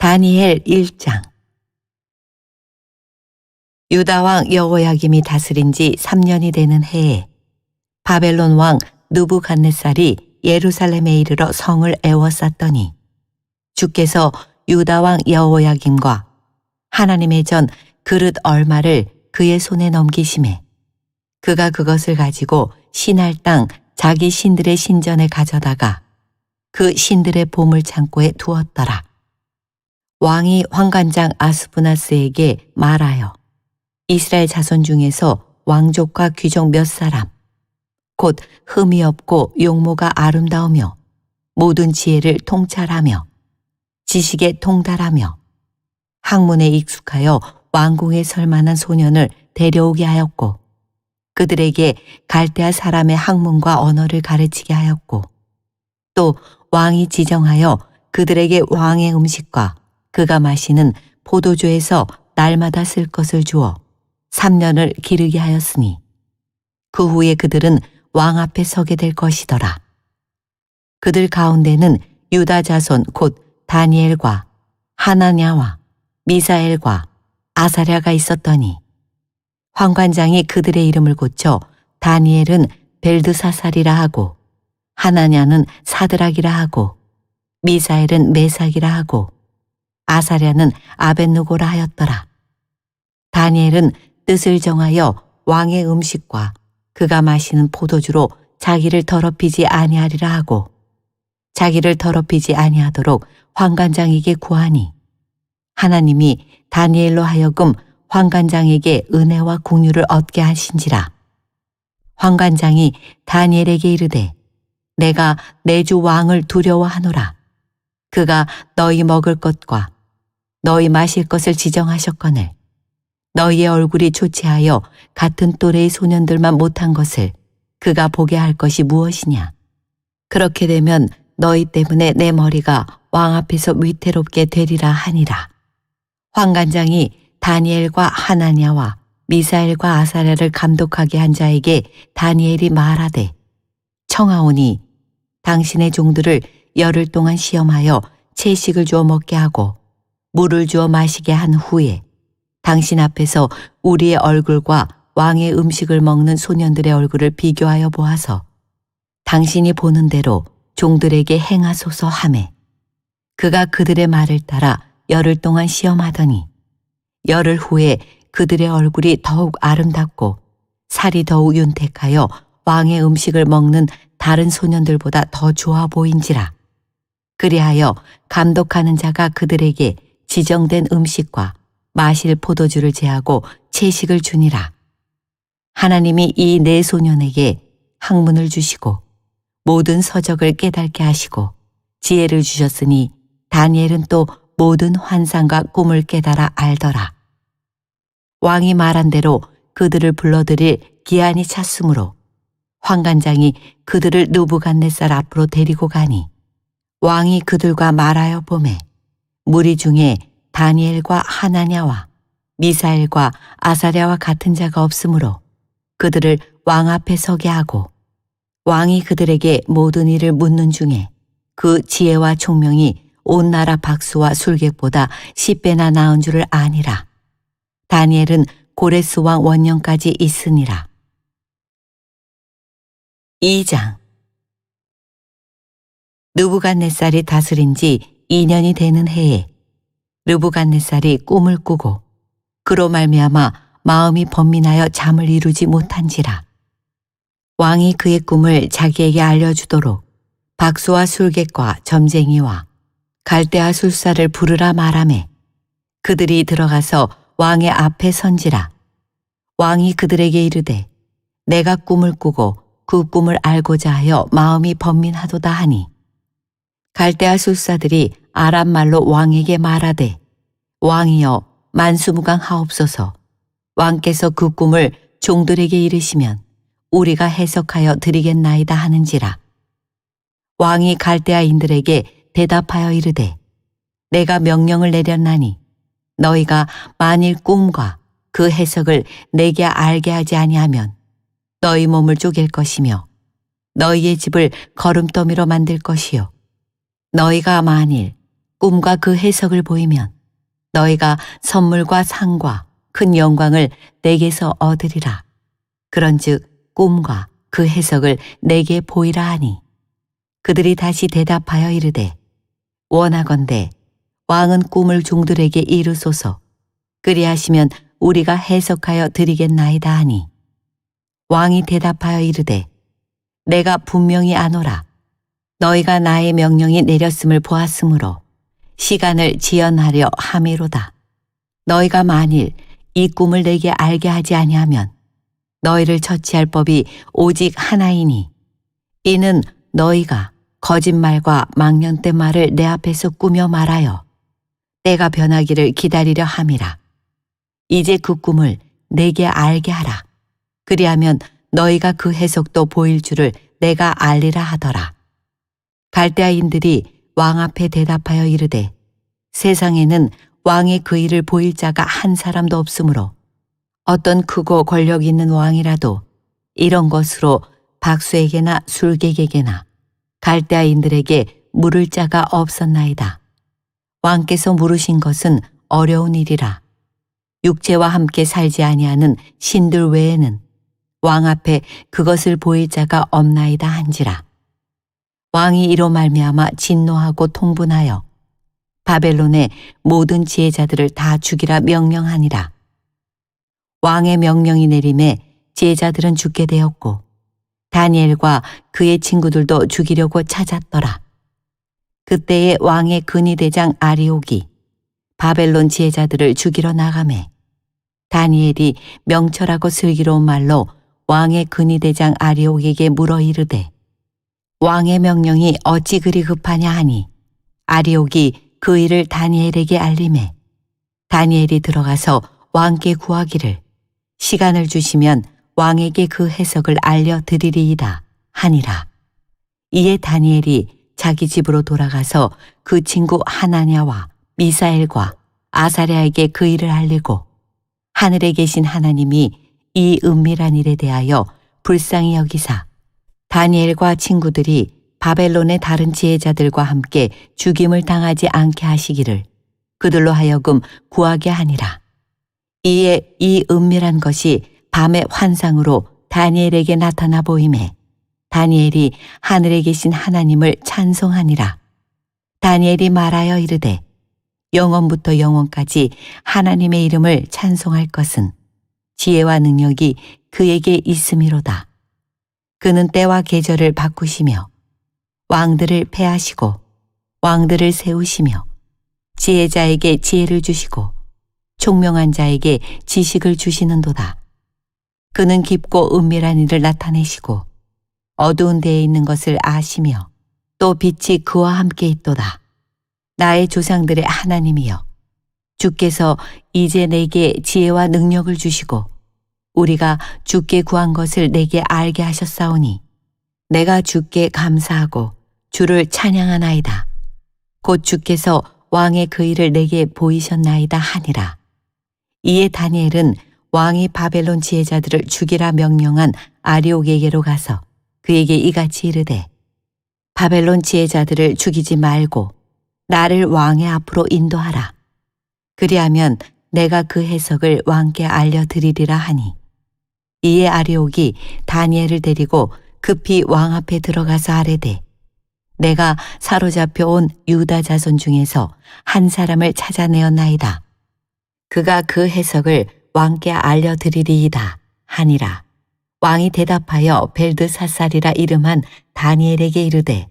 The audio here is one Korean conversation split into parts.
다니엘 1장. 유다 왕 여호야김이 다스린 지 3년이 되는 해에 바벨론 왕 느부갓네살이 예루살렘에 이르러 성을 에워쌌더니 주께서 유다 왕 여호야김과 하나님의 전 그릇 얼마를 그의 손에 넘기심에 그가 그것을 가지고 시날 땅 자기 신들의 신전에 가져다가 그 신들의 보물 창고에 두었더라. 왕이 환관장 아스부나스에게 말하여 이스라엘 자손 중에서 왕족과 귀족 몇 사람 곧 흠이 없고 용모가 아름다우며 모든 지혜를 통찰하며 지식에 통달하며 학문에 익숙하여 왕궁에 설 만한 소년을 데려오게 하였고 그들에게 갈대아 사람의 학문과 언어를 가르치게 하였고 또 왕이 지정하여 그들에게 왕의 음식과 그가 마시는 포도주에서 날마다 쓸 것을 주어 3년을 기르게 하였으니 그 후에 그들은 왕 앞에 서게 될 것이더라. 그들 가운데는 유다 자손 곧 다니엘과 하나냐와 미사엘과 아사랴가 있었더니 환관장이 그들의 이름을 고쳐 다니엘은 벨드사살이라 하고 하나냐는 사드락이라 하고 미사엘은 메삭이라 하고 아사랴는 아벳느고라 하였더라. 다니엘은 뜻을 정하여 왕의 음식과 그가 마시는 포도주로 자기를 더럽히지 아니하리라 하고 자기를 더럽히지 아니하도록 환관장에게 구하니 하나님이 다니엘로 하여금 환관장에게 은혜와 공유를 얻게 하신지라. 환관장이 다니엘에게 이르되 내가 내 주 왕을 두려워하노라. 그가 너희 먹을 것과 너희 마실 것을 지정하셨거늘 너희의 얼굴이 조치하여 같은 또래의 소년들만 못한 것을 그가 보게 할 것이 무엇이냐. 그렇게 되면 너희 때문에 내 머리가 왕 앞에서 위태롭게 되리라 하니라. 환관장이 다니엘과 하나냐와 미사엘과 아사랴를 감독하게 한 자에게 다니엘이 말하되 청하오니 당신의 종들을 열흘 동안 시험하여 채식을 주어 먹게 하고 물을 주어 마시게 한 후에 당신 앞에서 우리의 얼굴과 왕의 음식을 먹는 소년들의 얼굴을 비교하여 보아서 당신이 보는 대로 종들에게 행하소서 하매 그가 그들의 말을 따라 열흘 동안 시험하더니 열흘 후에 그들의 얼굴이 더욱 아름답고 살이 더욱 윤택하여 왕의 음식을 먹는 다른 소년들보다 더 좋아 보인지라. 그리하여 감독하는 자가 그들에게 지정된 음식과 마실 포도주를 제하고 채식을 주니라. 하나님이 이 네 소년에게 학문을 주시고 모든 서적을 깨닫게 하시고 지혜를 주셨으니 다니엘은 또 모든 환상과 꿈을 깨달아 알더라. 왕이 말한 대로 그들을 불러들일 기한이 찼으므로 환관장이 그들을 느부갓네살 앞으로 데리고 가니 왕이 그들과 말하여 보매 무리 중에 다니엘과 하나냐와 미사엘과 아사랴와 같은 자가 없으므로 그들을 왕 앞에 서게 하고 왕이 그들에게 모든 일을 묻는 중에 그 지혜와 총명이 온 나라 박수와 술객보다 10배나 나은 줄을 아니라. 다니엘은 고레스 왕 원년까지 있으니라. 2장. 느부갓네살이 다스린 지 2년이 되는 해에 느부갓네살이 꿈을 꾸고 그로 말미암아 마음이 번민하여 잠을 이루지 못한지라. 왕이 그의 꿈을 자기에게 알려주도록 박수와 술객과 점쟁이와 갈대아 술사를 부르라 말하매 그들이 들어가서 왕의 앞에 선지라. 왕이 그들에게 이르되 내가 꿈을 꾸고 그 꿈을 알고자 하여 마음이 번민하도다 하니 갈대아 술사들이 아람 말로 왕에게 말하되 왕이여 만수무강하옵소서. 왕께서 그 꿈을 종들에게 이르시면 우리가 해석하여 드리겠나이다 하는지라. 왕이 갈대아인들에게 대답하여 이르되 내가 명령을 내렸나니 너희가 만일 꿈과 그 해석을 내게 알게 하지 아니하면 너희 몸을 쪼갤 것이며 너희의 집을 거름더미로 만들 것이요 너희가 만일 꿈과 그 해석을 보이면 너희가 선물과 상과 큰 영광을 내게서 얻으리라. 그런즉 꿈과 그 해석을 내게 보이라 하니 그들이 다시 대답하여 이르되 원하건대 왕은 꿈을 종들에게 이르소서. 그리하시면 우리가 해석하여 드리겠나이다 하니 왕이 대답하여 이르되 내가 분명히 아노라. 너희가 나의 명령이 내렸음을 보았으므로 시간을 지연하려 함이로다. 너희가 만일 이 꿈을 내게 알게 하지 아니하면 너희를 처치할 법이 오직 하나이니 이는 너희가 거짓말과 망령된 말을 내 앞에서 꾸며 말하여 때가 변하기를 기다리려 함이라. 이제 그 꿈을 내게 알게 하라. 그리하면 너희가 그 해석도 보일 줄을 내가 알리라 하더라. 갈대아인들이 왕 앞에 대답하여 이르되 세상에는 왕의 그 일을 보일 자가 한 사람도 없으므로 어떤 크고 권력 있는 왕이라도 이런 것으로 박수에게나 술객에게나 갈대아인들에게 물을 자가 없었나이다. 왕께서 물으신 것은 어려운 일이라. 육체와 함께 살지 아니하는 신들 외에는 왕 앞에 그것을 보일 자가 없나이다 한지라. 왕이 이로 말미암아 진노하고 통분하여 바벨론의 모든 지혜자들을 다 죽이라 명령하니라. 왕의 명령이 내림에 지혜자들은 죽게 되었고 다니엘과 그의 친구들도 죽이려고 찾았더라. 그때에 왕의 근위대장 아리옥이 바벨론 지혜자들을 죽이러 나가매 다니엘이 명철하고 슬기로운 말로 왕의 근위대장 아리옥에게 물어 이르되 왕의 명령이 어찌 그리 급하냐 하니 아리옥이 그 일을 다니엘에게 알림해 다니엘이 들어가서 왕께 구하기를 시간을 주시면 왕에게 그 해석을 알려드리리이다 하니라. 이에 다니엘이 자기 집으로 돌아가서 그 친구 하나냐와 미사엘과 아사랴에게 그 일을 알리고 하늘에 계신 하나님이 이 은밀한 일에 대하여 불쌍히 여기사 다니엘과 친구들이 바벨론의 다른 지혜자들과 함께 죽임을 당하지 않게 하시기를 그들로 하여금 구하게 하니라. 이에 이 은밀한 것이 밤의 환상으로 다니엘에게 나타나 보임에 다니엘이 하늘에 계신 하나님을 찬송하니라. 다니엘이 말하여 이르되 영원부터 영원까지 하나님의 이름을 찬송할 것은 지혜와 능력이 그에게 있음이로다. 그는 때와 계절을 바꾸시며 왕들을 패하시고 왕들을 세우시며 지혜자에게 지혜를 주시고 총명한 자에게 지식을 주시는도다. 그는 깊고 은밀한 일을 나타내시고 어두운 데에 있는 것을 아시며 또 빛이 그와 함께 있도다. 나의 조상들의 하나님이여 주께서 이제 내게 지혜와 능력을 주시고 우리가 주께 구한 것을 내게 알게 하셨사오니 내가 주께 감사하고 주를 찬양하나이다. 곧 주께서 왕의 그 일을 내게 보이셨나이다 하니라. 이에 다니엘은 왕이 바벨론 지혜자들을 죽이라 명령한 아리옥에게로 가서 그에게 이같이 이르되 바벨론 지혜자들을 죽이지 말고 나를 왕의 앞으로 인도하라. 그리하면 내가 그 해석을 왕께 알려드리리라 하니 이에 아리옥이 다니엘을 데리고 급히 왕 앞에 들어가서 아뢰되 내가 사로잡혀 온 유다 자손 중에서 한 사람을 찾아내었나이다. 그가 그 해석을 왕께 알려드리리이다 하니라. 왕이 대답하여 벨드사살이라 이름한 다니엘에게 이르되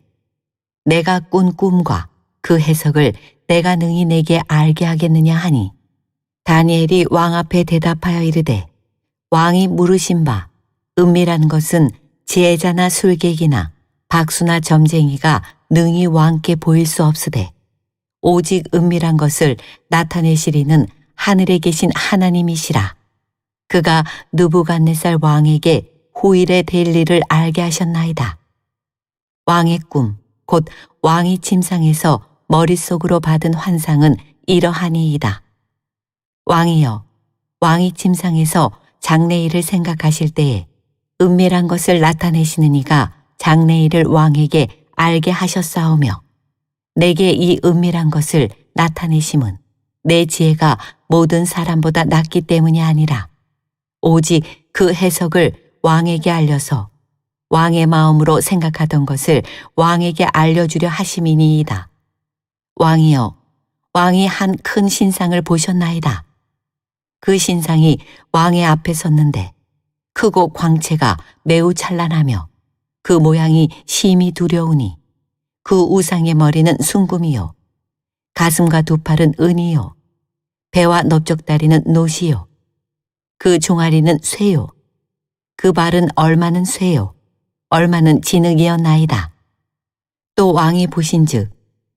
내가 꾼 꿈과 그 해석을 내가 능히 내게 알게 하겠느냐 하니 다니엘이 왕 앞에 대답하여 이르되 왕이 물으신 바 은밀한 것은 지혜자나 술객이나 박수나 점쟁이가 능히 왕께 보일 수 없으되 오직 은밀한 것을 나타내시리는 하늘에 계신 하나님이시라. 그가 느부갓네살 왕에게 후일에 될 일을 알게 하셨나이다. 왕의 꿈, 곧 왕이 침상에서 머릿속으로 받은 환상은 이러하니이다. 왕이여, 왕이 침상에서 장래일을 생각하실 때에 은밀한 것을 나타내시는 이가 장래일을 왕에게 알게 하셨사오며 내게 이 은밀한 것을 나타내심은 내 지혜가 모든 사람보다 낫기 때문이 아니라 오직 그 해석을 왕에게 알려서 왕의 마음으로 생각하던 것을 왕에게 알려주려 하심이니이다. 왕이여, 왕이 한 큰 신상을 보셨나이다. 그 신상이 왕의 앞에 섰는데 크고 광채가 매우 찬란하며 그 모양이 심히 두려우니 그 우상의 머리는 순금이요 가슴과 두 팔은 은이요 배와 넓적다리는 노시요 그 종아리는 쇠요 그 발은 얼마는 쇠요 얼마는 진흙이었나이다. 또 왕이 보신즉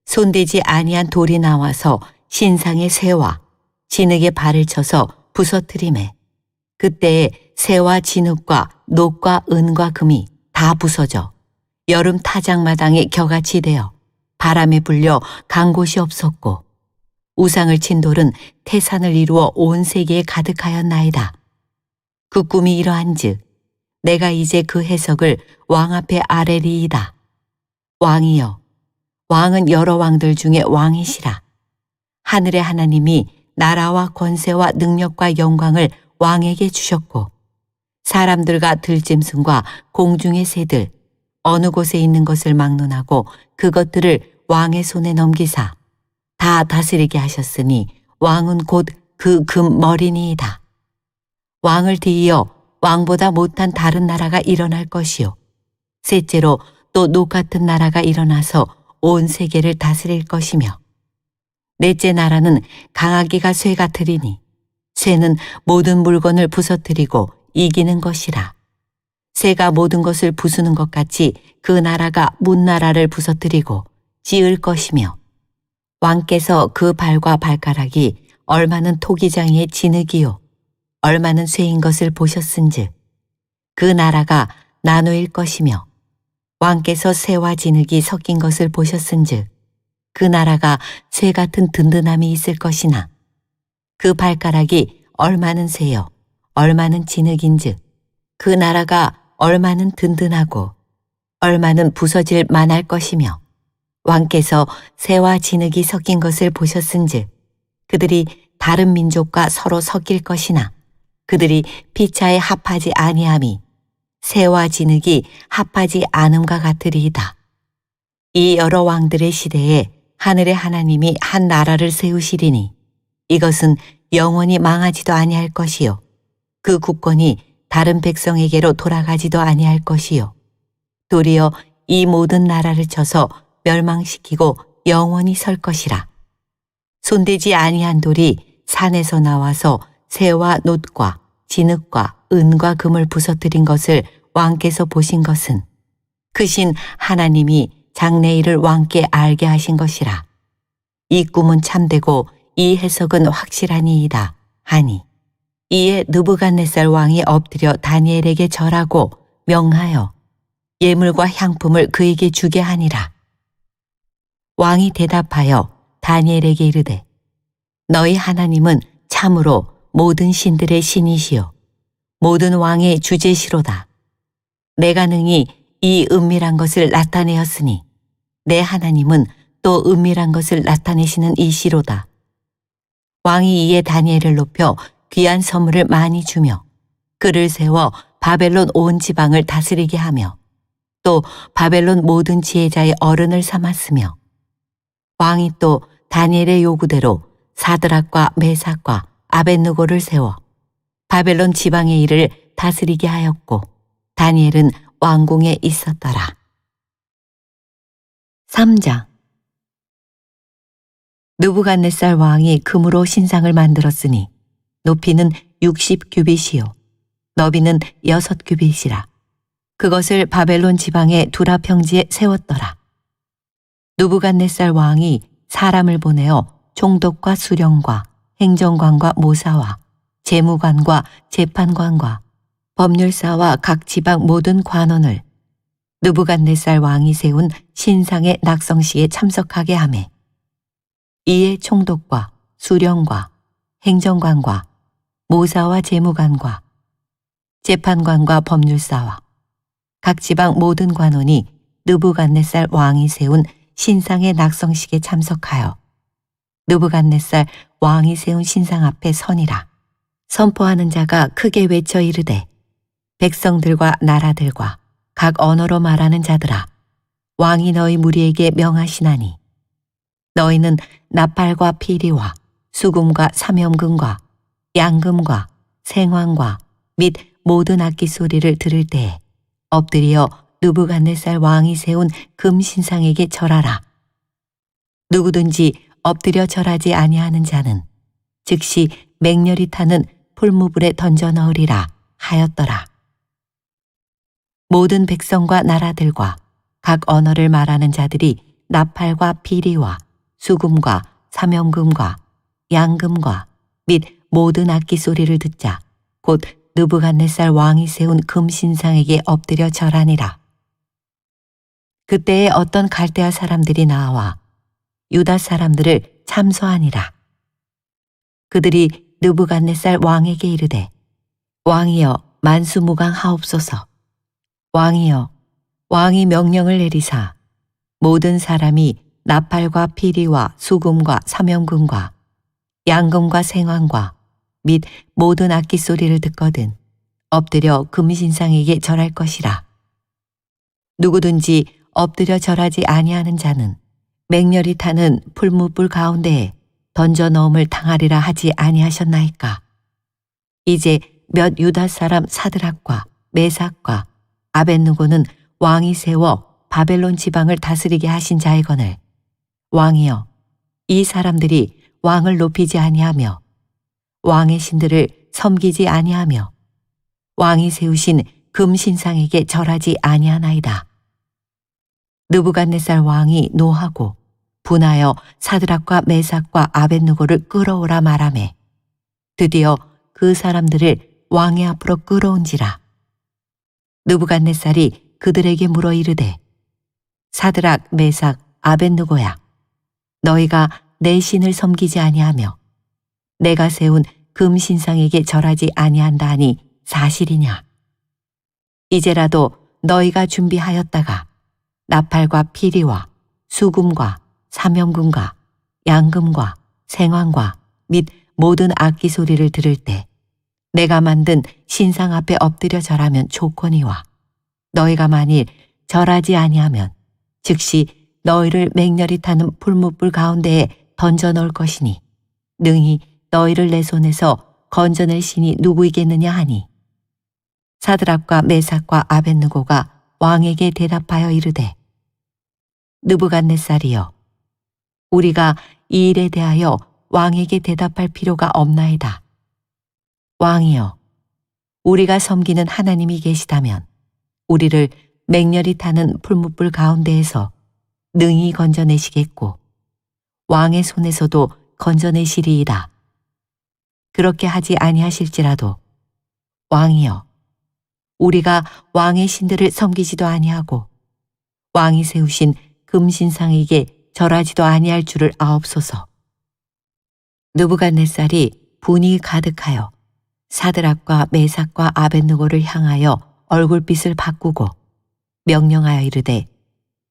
손대지 아니한 돌이 나와서 신상의 쇠와 진흙의 발을 쳐서 부서뜨리매 그때에 쇠와 진흙과 녹과 은과 금이 다 부서져 여름 타작마당에 겨같이 되어 바람에 불려 간 곳이 없었고 우상을 친 돌은 태산을 이루어 온 세계에 가득하였나이다. 그 꿈이 이러한즉 내가 이제 그 해석을 왕 앞에 아뢰리이다. 왕이여, 왕은 여러 왕들 중에 왕이시라. 하늘의 하나님이 나라와 권세와 능력과 영광을 왕에게 주셨고 사람들과 들짐승과 공중의 새들 어느 곳에 있는 것을 막론하고 그것들을 왕의 손에 넘기사 다 다스리게 하셨으니 왕은 곧 그 금머리니이다. 왕을 뒤이어 왕보다 못한 다른 나라가 일어날 것이요 셋째로 또 녹 같은 나라가 일어나서 온 세계를 다스릴 것이며 넷째 나라는 강아기가 쇠 같으리니 쇠는 모든 물건을 부서뜨리고 이기는 것이라. 새가 모든 것을 부수는 것 같이 그 나라가 문나라를 부서뜨리고 찌을 것이며 왕께서 그 발과 발가락이 얼마는 토기장이의 진흙이요 얼마는 쇠인 것을 보셨은즉 그 나라가 나누일 것이며 왕께서 쇠와 진흙이 섞인 것을 보셨은즉 그 나라가 쇠 같은 든든함이 있을 것이나 그 발가락이 얼마는 쇠요 얼마는 진흙인즉 그 나라가 얼마는 든든하고 얼마는 부서질 만할 것이며 왕께서 쇠와 진흙이 섞인 것을 보셨은즉 그들이 다른 민족과 서로 섞일 것이나 그들이 피차에 합하지 아니함이 쇠와 진흙이 합하지 않음과 같으리이다. 이 여러 왕들의 시대에 하늘의 하나님이 한 나라를 세우시리니 이것은 영원히 망하지도 아니할 것이요 그 국권이 다른 백성에게로 돌아가지도 아니할 것이요 도리어 이 모든 나라를 쳐서 멸망시키고 영원히 설 것이라. 손대지 아니한 돌이 산에서 나와서 쇠와 놋과 진흙과 은과 금을 부서뜨린 것을 왕께서 보신 것은 크신 하나님이 장래일을 왕께 알게 하신 것이라. 이 꿈은 참되고 이 해석은 확실하니이다 하니 이에 느부갓네살 왕이 엎드려 다니엘에게 절하고 명하여 예물과 향품을 그에게 주게 하니라. 왕이 대답하여 다니엘에게 이르되 너희 하나님은 참으로 모든 신들의 신이시요 모든 왕의 주제시로다. 내가 능히 이 은밀한 것을 나타내었으니 내 하나님은 또 은밀한 것을 나타내시는 이시로다. 왕이 이에 다니엘을 높여 귀한 선물을 많이 주며 그를 세워 바벨론 온 지방을 다스리게 하며 또 바벨론 모든 지혜자의 어른을 삼았으며 왕이 또 다니엘의 요구대로 사드락과 메삭과 아벳느고를 세워 바벨론 지방의 일을 다스리게 하였고 다니엘은 왕궁에 있었더라. 3장 느부갓네살 왕이 금으로 신상을 만들었으니 높이는 60규빗이요 너비는 6규빗이라. 그것을 바벨론 지방의 두라 평지에 세웠더라. 느부갓네살 왕이 사람을 보내어 총독과 수령과 행정관과 모사와 재무관과 재판관과 법률사와 각 지방 모든 관원을 느부갓네살 왕이 세운 신상의 낙성식에 참석하게 하매 이에 총독과 수령과 행정관과 모사와 재무관과 재판관과 법률사와 각 지방 모든 관원이 느부갓네살 왕이 세운 신상의 낙성식에 참석하여 느부갓네살 왕이 세운 신상 앞에 서니라. 선포하는 자가 크게 외쳐 이르되 백성들과 나라들과 각 언어로 말하는 자들아 왕이 너희 무리에게 명하시나니 너희는 나팔과 피리와 수금과 사명금과 양금과 생황과 및 모든 악기 소리를 들을 때에 엎드려 느부갓네살 왕이 세운 금 신상에게 절하라. 누구든지 엎드려 절하지 아니하는 자는 즉시 맹렬히 타는 풀무불에 던져 넣으리라 하였더라. 모든 백성과 나라들과 각 언어를 말하는 자들이 나팔과 피리와 수금과 사명금과 양금과 및 모든 악기 소리를 듣자 곧 느부갓네살 왕이 세운 금 신상에게 엎드려 절하니라. 그때에 어떤 갈대아 사람들이 나와 유다 사람들을 참소하니라. 그들이 느부갓네살 왕에게 이르되 왕이여 만수무강하옵소서. 왕이여 왕이 명령을 내리사 모든 사람이 나팔과 피리와 수금과 사명금과 양금과 생황과 및 모든 악기 소리를 듣거든 엎드려 금신상에게 절할 것이라. 누구든지 엎드려 절하지 아니하는 자는 맹렬히 타는 풀무불 가운데에 던져 넣음을 당하리라 하지 아니하셨나이까. 이제 몇 유다 사람 사드락과 메삭과 아벳느고는 왕이 세워 바벨론 지방을 다스리게 하신 자이거늘 왕이여 이 사람들이 왕을 높이지 아니하며 왕의 신들을 섬기지 아니하며 왕이 세우신 금신상에게 절하지 아니하나이다. 느부갓네살 왕이 노하고 분하여 사드락과 메삭과 아벳느고를 끌어오라 말하매 드디어 그 사람들을 왕의 앞으로 끌어온지라. 느부갓네살이 그들에게 물어 이르되 사드락 메삭 아벳느고야 너희가 내 신을 섬기지 아니하며 내가 세운 금신상에게 절하지 아니한다 하니 사실이냐. 이제라도 너희가 준비하였다가 나팔과 피리와 수금과 사명금과 양금과 생황과 및 모든 악기 소리를 들을 때 내가 만든 신상 앞에 엎드려 절하면 좋거니와 너희가 만일 절하지 아니하면 즉시 너희를 맹렬히 타는 풀무불 가운데에 던져 넣을 것이니 능히 너희를 내 손에서 건져낼 신이 누구이겠느냐 하니 사드락과 메삭과 아벳느고가 왕에게 대답하여 이르되 느부갓네살이여 우리가 이 일에 대하여 왕에게 대답할 필요가 없나이다. 왕이여 우리가 섬기는 하나님이 계시다면 우리를 맹렬히 타는 풀무불 가운데에서 능히 건져내시겠고 왕의 손에서도 건져내시리이다. 그렇게 하지 아니하실지라도 왕이여 우리가 왕의 신들을 섬기지도 아니하고 왕이 세우신 금신상에게 절하지도 아니할 줄을 아옵소서. 느부갓네살이 분이 가득하여 사드락과 메삭과 아벳느고를 향하여 얼굴빛을 바꾸고 명령하여 이르되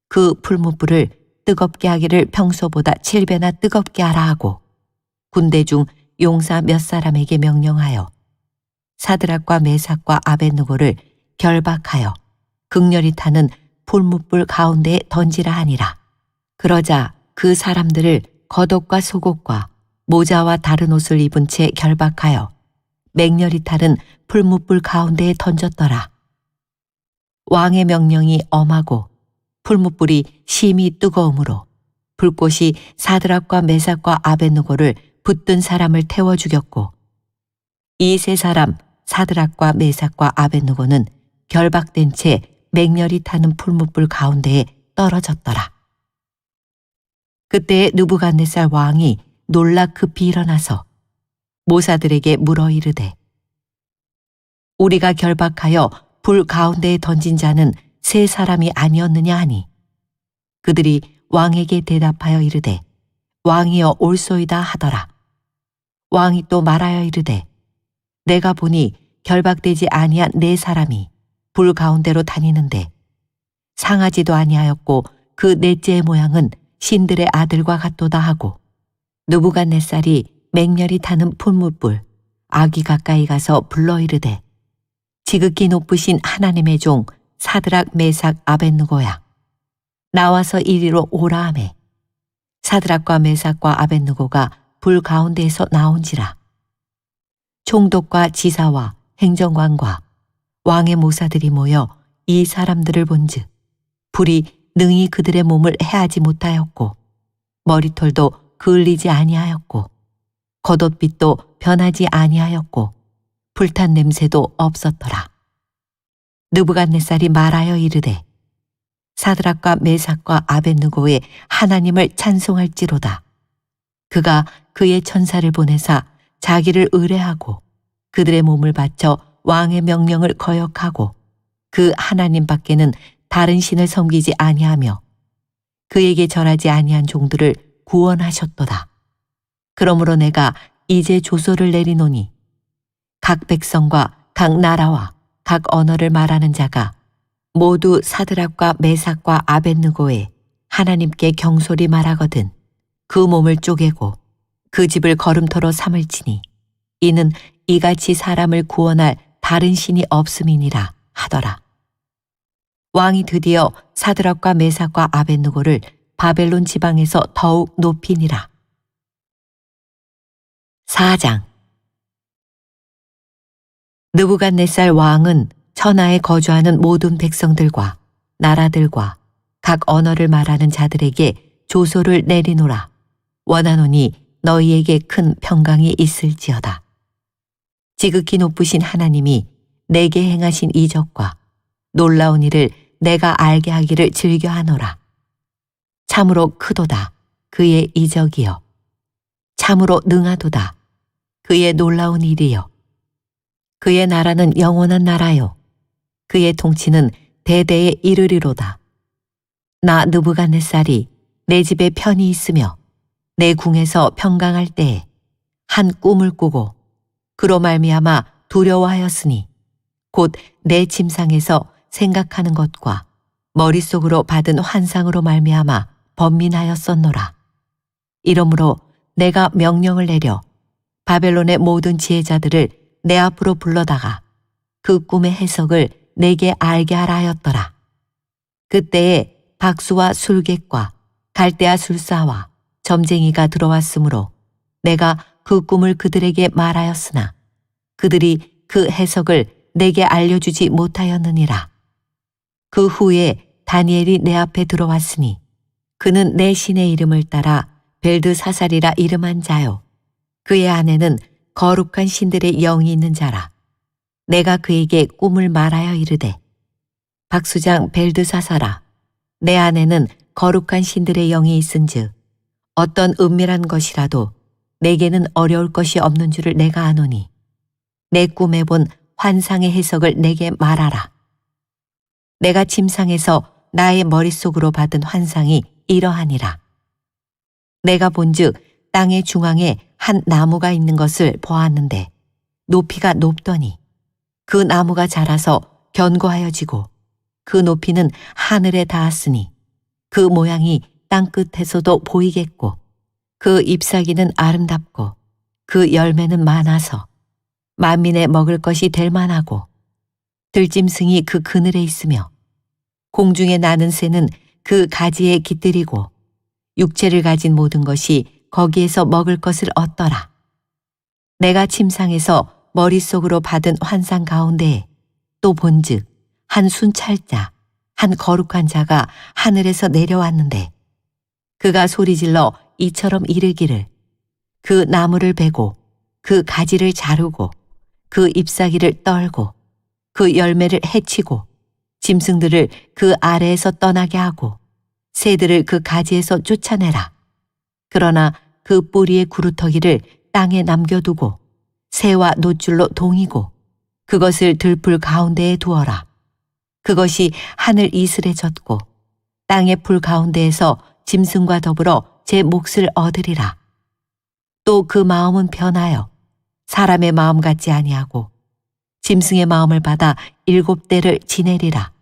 그 풀무불을 뜨겁게 하기를 평소보다 7배나 뜨겁게 하라 하고 군대 중 용사 몇 사람에게 명령하여 사드락과 메삭과 아벳느고를 결박하여 극렬히 타는 풀무불 가운데에 던지라 하니라. 그러자 그 사람들을 겉옷과 속옷과 모자와 다른 옷을 입은 채 결박하여 맹렬히 타는 풀무불 가운데에 던졌더라. 왕의 명령이 엄하고 풀무불이 심히 뜨거우므로 불꽃이 사드락과 메삭과 아벳느고를 붙든 사람을 태워 죽였고 이 세 사람 사드락과 메삭과 아벳느고는 결박된 채 맹렬히 타는 풀무불 가운데에 떨어졌더라. 그때 느부갓네살 왕이 놀라 급히 일어나서 모사들에게 물어 이르되 우리가 결박하여 불 가운데에 던진 자는 세 사람이 아니었느냐 하니 그들이 왕에게 대답하여 이르되 왕이여 옳소이다 하더라. 왕이 또 말하여 이르되 내가 보니 결박되지 아니한 네 사람이 불 가운데로 다니는데 상하지도 아니하였고 그 넷째의 모양은 신들의 아들과 같도다 하고 느부갓네살이 맹렬히 타는 풀무불 아기 가까이 가서 불러 이르되 지극히 높으신 하나님의 종 사드락 메삭 아벳느고야 나와서 이리로 오라 하매 사드락과 메삭과 아벳느고가 불 가운데에서 나온지라. 총독과 지사와 행정관과 왕의 모사들이 모여 이 사람들을 본즉 불이 능히 그들의 몸을 해하지 못하였고 머리털도 그을리지 아니하였고 겉옷빛도 변하지 아니하였고 불탄 냄새도 없었더라. 느부갓네살이 말하여 이르되 사드락과 메삭과 아벳느고의 하나님을 찬송할지로다. 그가 그의 천사를 보내사 자기를 의뢰하고 그들의 몸을 바쳐 왕의 명령을 거역하고 그 하나님 밖에는 다른 신을 섬기지 아니하며 그에게 절하지 아니한 종들을 구원하셨도다. 그러므로 내가 이제 조서를 내리노니 각 백성과 각 나라와 각 언어를 말하는 자가 모두 사드락과 메삭과 아벳느고의 하나님께 경솔히 말하거든 그 몸을 쪼개고 그 집을 거름터로 삼을지니 이는 이같이 사람을 구원할 다른 신이 없음이니라 하더라. 왕이 드디어 사드락과 메삭과 아벳느고를 바벨론 지방에서 더욱 높이니라. 4장. 느부갓네살 왕은 천하에 거주하는 모든 백성들과 나라들과 각 언어를 말하는 자들에게 조소를 내리노라. 원하노니 너희에게 큰 평강이 있을지어다. 지극히 높으신 하나님이 내게 행하신 이적과 놀라운 일을 내가 알게 하기를 즐겨하노라. 참으로 크도다 그의 이적이여. 참으로 능하도다 그의 놀라운 일이여. 그의 나라는 영원한 나라요. 그의 통치는 대대에 이르리로다. 나 느부갓네살이 내 집에 편히 있으며 내 궁에서 평강할 때에 한 꿈을 꾸고 그로 말미암아 두려워하였으니 곧 내 침상에서 생각하는 것과 머릿속으로 받은 환상으로 말미암아 번민하였었노라. 이러므로 내가 명령을 내려 바벨론의 모든 지혜자들을 내 앞으로 불러다가 그 꿈의 해석을 내게 알게 하라 하였더라. 그때에 박수와 술객과 갈대아 술사와 점쟁이가 들어왔으므로 내가 그 꿈을 그들에게 말하였으나 그들이 그 해석을 내게 알려주지 못하였느니라. 그 후에 다니엘이 내 앞에 들어왔으니 그는 내 신의 이름을 따라 벨드사살이라 이름한 자요. 그의 안에는 거룩한 신들의 영이 있는 자라. 내가 그에게 꿈을 말하여 이르되 박수장 벨드사살아, 내 안에는 거룩한 신들의 영이 있은즉 어떤 은밀한 것이라도 내게는 어려울 것이 없는 줄을 내가 아노니 내 꿈에 본 환상의 해석을 내게 말하라. 내가 침상에서 나의 머릿속으로 받은 환상이 이러하니라. 내가 본즉 땅의 중앙에 한 나무가 있는 것을 보았는데 높이가 높더니 그 나무가 자라서 견고하여지고 그 높이는 하늘에 닿았으니 그 모양이 땅끝에서도 보이겠고 그 잎사귀는 아름답고 그 열매는 많아서 만민의 먹을 것이 될 만하고 들짐승이 그 그늘에 있으며 공중에 나는 새는 그 가지에 깃들이고 육체를 가진 모든 것이 거기에서 먹을 것을 얻더라. 내가 침상에서 머릿속으로 받은 환상 가운데에 또 본즉 한 순찰자, 한 거룩한 자가 하늘에서 내려왔는데 그가 소리질러 이처럼 이르기를 그 나무를 베고 그 가지를 자르고 그 잎사귀를 떨고 그 열매를 해치고 짐승들을 그 아래에서 떠나게 하고 새들을 그 가지에서 쫓아내라. 그러나 그 뿌리의 구루터기를 땅에 남겨두고 새와 노줄로 동이고 그것을 들풀 가운데에 두어라. 그것이 하늘 이슬에 젖고 땅의 풀 가운데에서 짐승과 더불어 제 몫을 얻으리라. 또 그 마음은 변하여 사람의 마음 같지 아니하고 짐승의 마음을 받아 7대를 지내리라.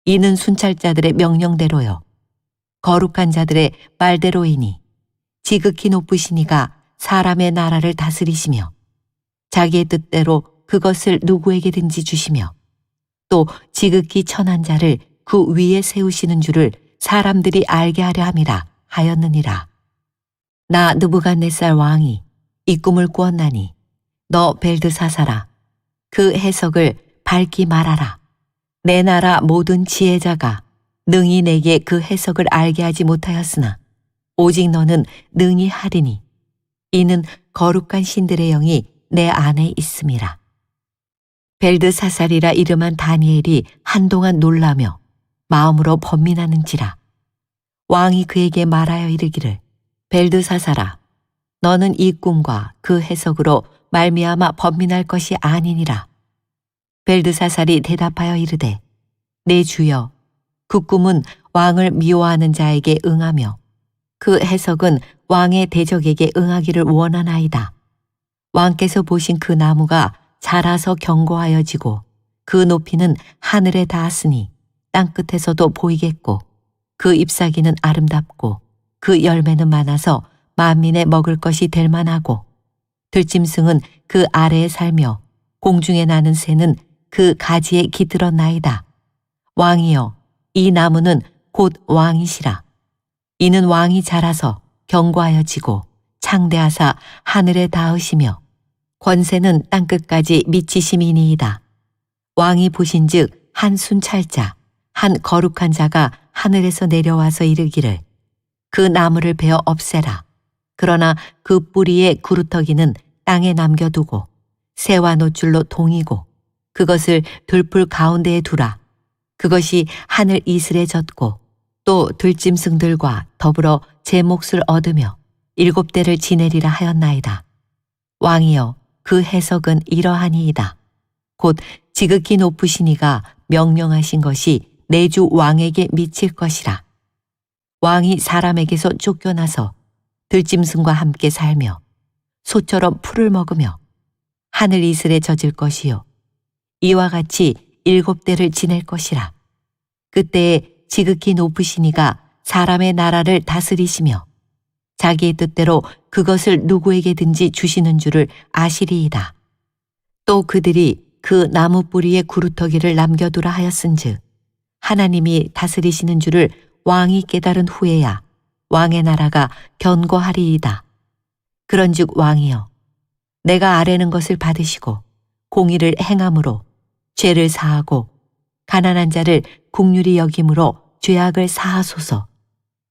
이는 순찰자들의 명령대로요. 거룩한 자들의 말대로이니 지극히 높으신 이가 사람의 나라를 다스리시며 자기의 뜻대로 그것을 누구에게든지 주시며 또 지극히 천한 자를 그 위에 세우시는 줄을 사람들이 알게 하려 함이라 하였느니라. 나 느부갓네살 왕이 이 꿈을 꾸었나니 너 벨드사사라 그 해석을 밝히 말하라. 내 나라 모든 지혜자가 능히 내게 그 해석을 알게 하지 못하였으나 오직 너는 능히 하리니 이는 거룩한 신들의 영이 내 안에 있음이라. 벨드사살이라 이름한 다니엘이 한동안 놀라며 마음으로 번민하는지라. 왕이 그에게 말하여 이르기를 벨드사살아 너는 이 꿈과 그 해석으로 말미암아 번민할 것이 아니니라. 벨드사살이 대답하여 이르되 내 주여 그 꿈은 왕을 미워하는 자에게 응하며 그 해석은 왕의 대적에게 응하기를 원하나이다. 왕께서 보신 그 나무가 자라서 견고하여지고 그 높이는 하늘에 닿았으니 땅끝에서도 보이겠고 그 잎사귀는 아름답고 그 열매는 많아서 만민의 먹을 것이 될 만하고 들짐승은 그 아래에 살며 공중에 나는 새는 그 가지에 깃들었나이다. 왕이여 이 나무는 곧 왕이시라. 이는 왕이 자라서 견고하여지고 창대하사 하늘에 닿으시며 권세는 땅끝까지 미치심이니이다. 왕이 보신즉 한 순찰자 한 거룩한 자가 하늘에서 내려와서 이르기를 그 나무를 베어 없애라. 그러나 그 뿌리의 구루터기는 땅에 남겨두고 새와 노줄로 동이고 그것을 들풀 가운데에 두라. 그것이 하늘 이슬에 젖고 또 들짐승들과 더불어 제 몫을 얻으며 7대를 지내리라 하였나이다. 왕이여 그 해석은 이러하니이다. 곧 지극히 높으신 이가 명령하신 것이 내 주 왕에게 미칠 것이라. 왕이 사람에게서 쫓겨나서 들짐승과 함께 살며 소처럼 풀을 먹으며 하늘 이슬에 젖을 것이요 이와 같이 7대를 지낼 것이라. 그때에 지극히 높으신 이가 사람의 나라를 다스리시며 자기의 뜻대로 그것을 누구에게든지 주시는 줄을 아시리이다. 또 그들이 그 나무 뿌리에 구루터기를 남겨두라 하였은즉 하나님이 다스리시는 줄을 왕이 깨달은 후에야 왕의 나라가 견고하리이다. 그런즉 왕이여 내가 아뢰는 것을 받으시고 공의를 행함으로 죄를 사하고 가난한 자를 긍휼히 여김으로 죄악을 사하소서.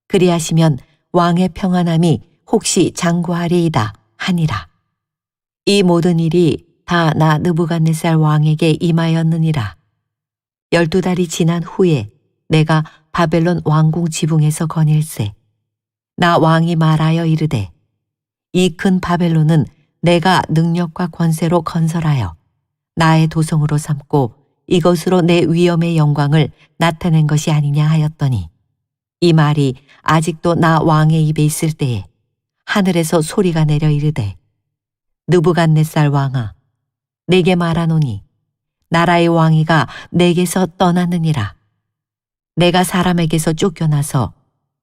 그리하시면 왕의 평안함이 혹시 장구하리이다 하니라. 이 모든 일이 다 나 느부갓네살 왕에게 임하였느니라. 12달이 지난 후에 내가 바벨론 왕궁 지붕에서 거닐세. 나 왕이 말하여 이르되 이 큰 바벨론은 내가 능력과 권세로 건설하여 나의 도성으로 삼고 이것으로 내 위엄의 영광을 나타낸 것이 아니냐 하였더니 이 말이 아직도 나 왕의 입에 있을 때에 하늘에서 소리가 내려 이르되 느부갓네살 왕아 내게 말하노니 나라의 왕위가 내게서 떠나느니라. 내가 사람에게서 쫓겨나서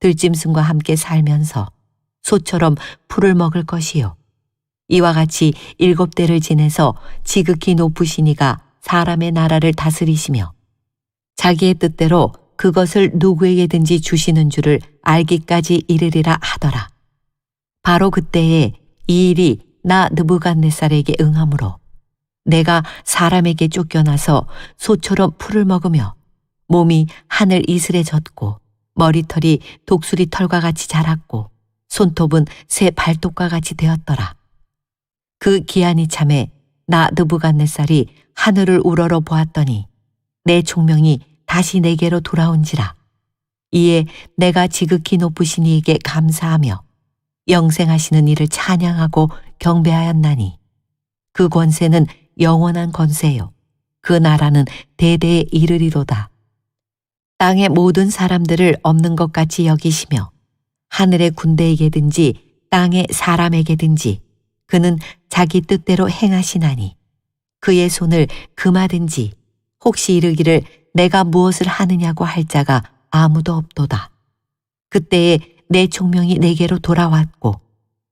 들짐승과 함께 살면서 소처럼 풀을 먹을 것이요 이와 같이 7대를 지내서 지극히 높으신 이가 사람의 나라를 다스리시며 자기의 뜻대로 그것을 누구에게든지 주시는 줄을 알기까지 이르리라 하더라. 바로 그때에 이 일이 나 느부갓네살에게 응하므로 내가 사람에게 쫓겨나서 소처럼 풀을 먹으며 몸이 하늘 이슬에 젖고 머리털이 독수리 털과 같이 자랐고 손톱은 새 발톱과 같이 되었더라. 그 기한이 참에 나 느부갓네살이 하늘을 우러러 보았더니 내 총명이 다시 내게로 돌아온지라. 이에 내가 지극히 높으신 이에게 감사하며 영생하시는 이를 찬양하고 경배하였나니 그 권세는 영원한 권세요 그 나라는 대대에 이르리로다. 땅의 모든 사람들을 없는 것 같이 여기시며 하늘의 군대에게든지 땅의 사람에게든지 그는 자기 뜻대로 행하시나니 그의 손을 금하든지 혹시 이르기를 내가 무엇을 하느냐고 할 자가 아무도 없도다. 그때에 내 총명이 내게로 돌아왔고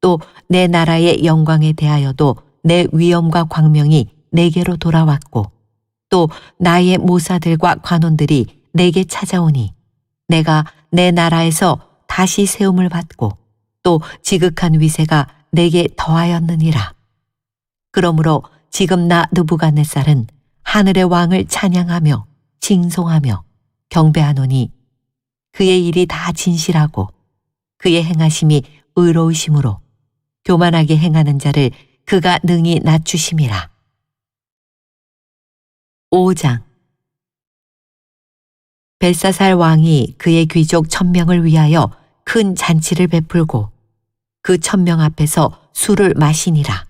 또 내 나라의 영광에 대하여도 내 위엄과 광명이 내게로 돌아왔고 또 나의 모사들과 관원들이 내게 찾아오니 내가 내 나라에서 다시 세움을 받고 또 지극한 위세가 내게 더하였느니라. 그러므로 지금 나 느부갓네살은 하늘의 왕을 찬양하며 징송하며 경배하노니 그의 일이 다 진실하고 그의 행하심이 의로우심으로 교만하게 행하는 자를 그가 능히 낮추심이라. 5장. 벨사살 왕이 그의 귀족 1000명을 위하여 큰 잔치를 베풀고 그 1000명 앞에서 술을 마시니라.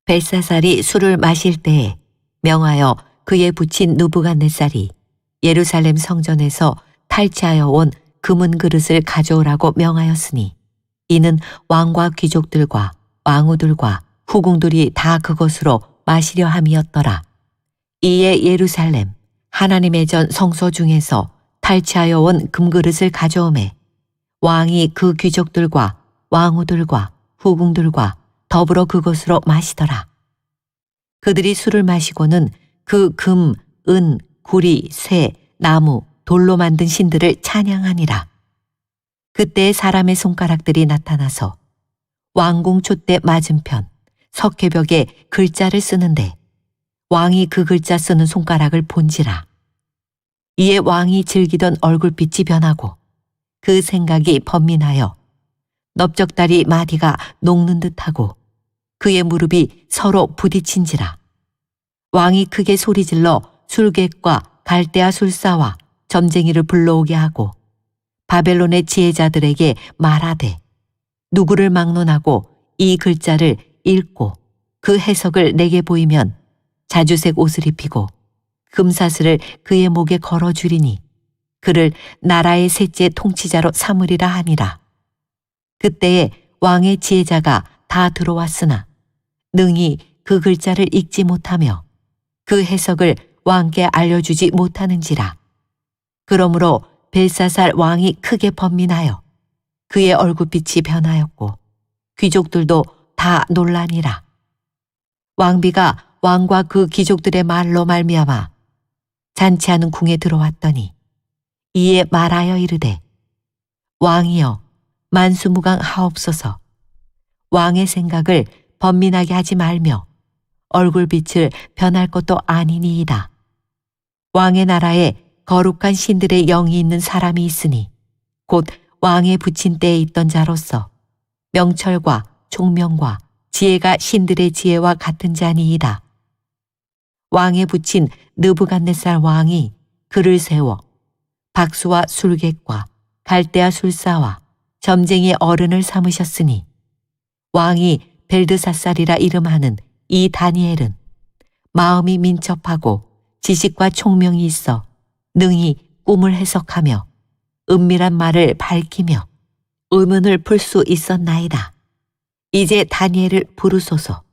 벨사살이 술을 마실 때에 명하여 그의 부친 느부갓네살이 예루살렘 성전에서 탈취하여 온 금은 그릇을 가져오라고 명하였으니 이는 왕과 귀족들과 왕후들과 후궁들이 다 그것으로 마시려 함이었더라. 이에 예루살렘 하나님의 전 성소 중에서 탈취하여 온 금그릇을 가져오매 왕이 그 귀족들과 왕후들과 후궁들과 더불어 그것으로 마시더라. 그들이 술을 마시고는 그 금, 은, 구리, 쇠, 나무, 돌로 만든 신들을 찬양하니라. 그때 사람의 손가락들이 나타나서 왕궁 촛대 맞은편 석회벽에 글자를 쓰는데 왕이 그 글자 쓰는 손가락을 본지라. 이에 왕이 즐기던 얼굴빛이 변하고 그 생각이 번민하여 넓적다리 마디가 녹는 듯하고 그의 무릎이 서로 부딪힌지라. 왕이 크게 소리질러 술객과 갈대아 술사와 점쟁이를 불러오게 하고 바벨론의 지혜자들에게 말하되 누구를 막론하고 이 글자를 읽고 그 해석을 내게 보이면 자주색 옷을 입히고 금사슬을 그의 목에 걸어주리니 그를 나라의 셋째 통치자로 삼으리라 하니라. 그때에 왕의 지혜자가 다 들어왔으나 능히 그 글자를 읽지 못하며 그 해석을 왕께 알려주지 못하는지라. 그러므로 벨사살 왕이 크게 번민하여 그의 얼굴빛이 변하였고 귀족들도 다 놀라니라. 왕비가 왕과 그 귀족들의 말로 말미암아 잔치하는 궁에 들어왔더니 이에 말하여 이르되 왕이여 만수무강 하옵소서. 왕의 생각을 번민하게 하지 말며 얼굴빛을 변할 것도 아니니이다. 왕의 나라에 거룩한 신들의 영이 있는 사람이 있으니 곧 왕의 부친 때에 있던 자로서 명철과 총명과 지혜가 신들의 지혜와 같은 자니이다. 왕의 부친 느부갓네살 왕이 그를 세워 박수와 술객과 갈대아 술사와 점쟁이 어른을 삼으셨으니 왕이 벨드사살이라 이름하는 이 다니엘은 마음이 민첩하고 지식과 총명이 있어 능히 꿈을 해석하며 은밀한 말을 밝히며 의문을 풀 수 있었나이다. 이제 다니엘을 부르소서.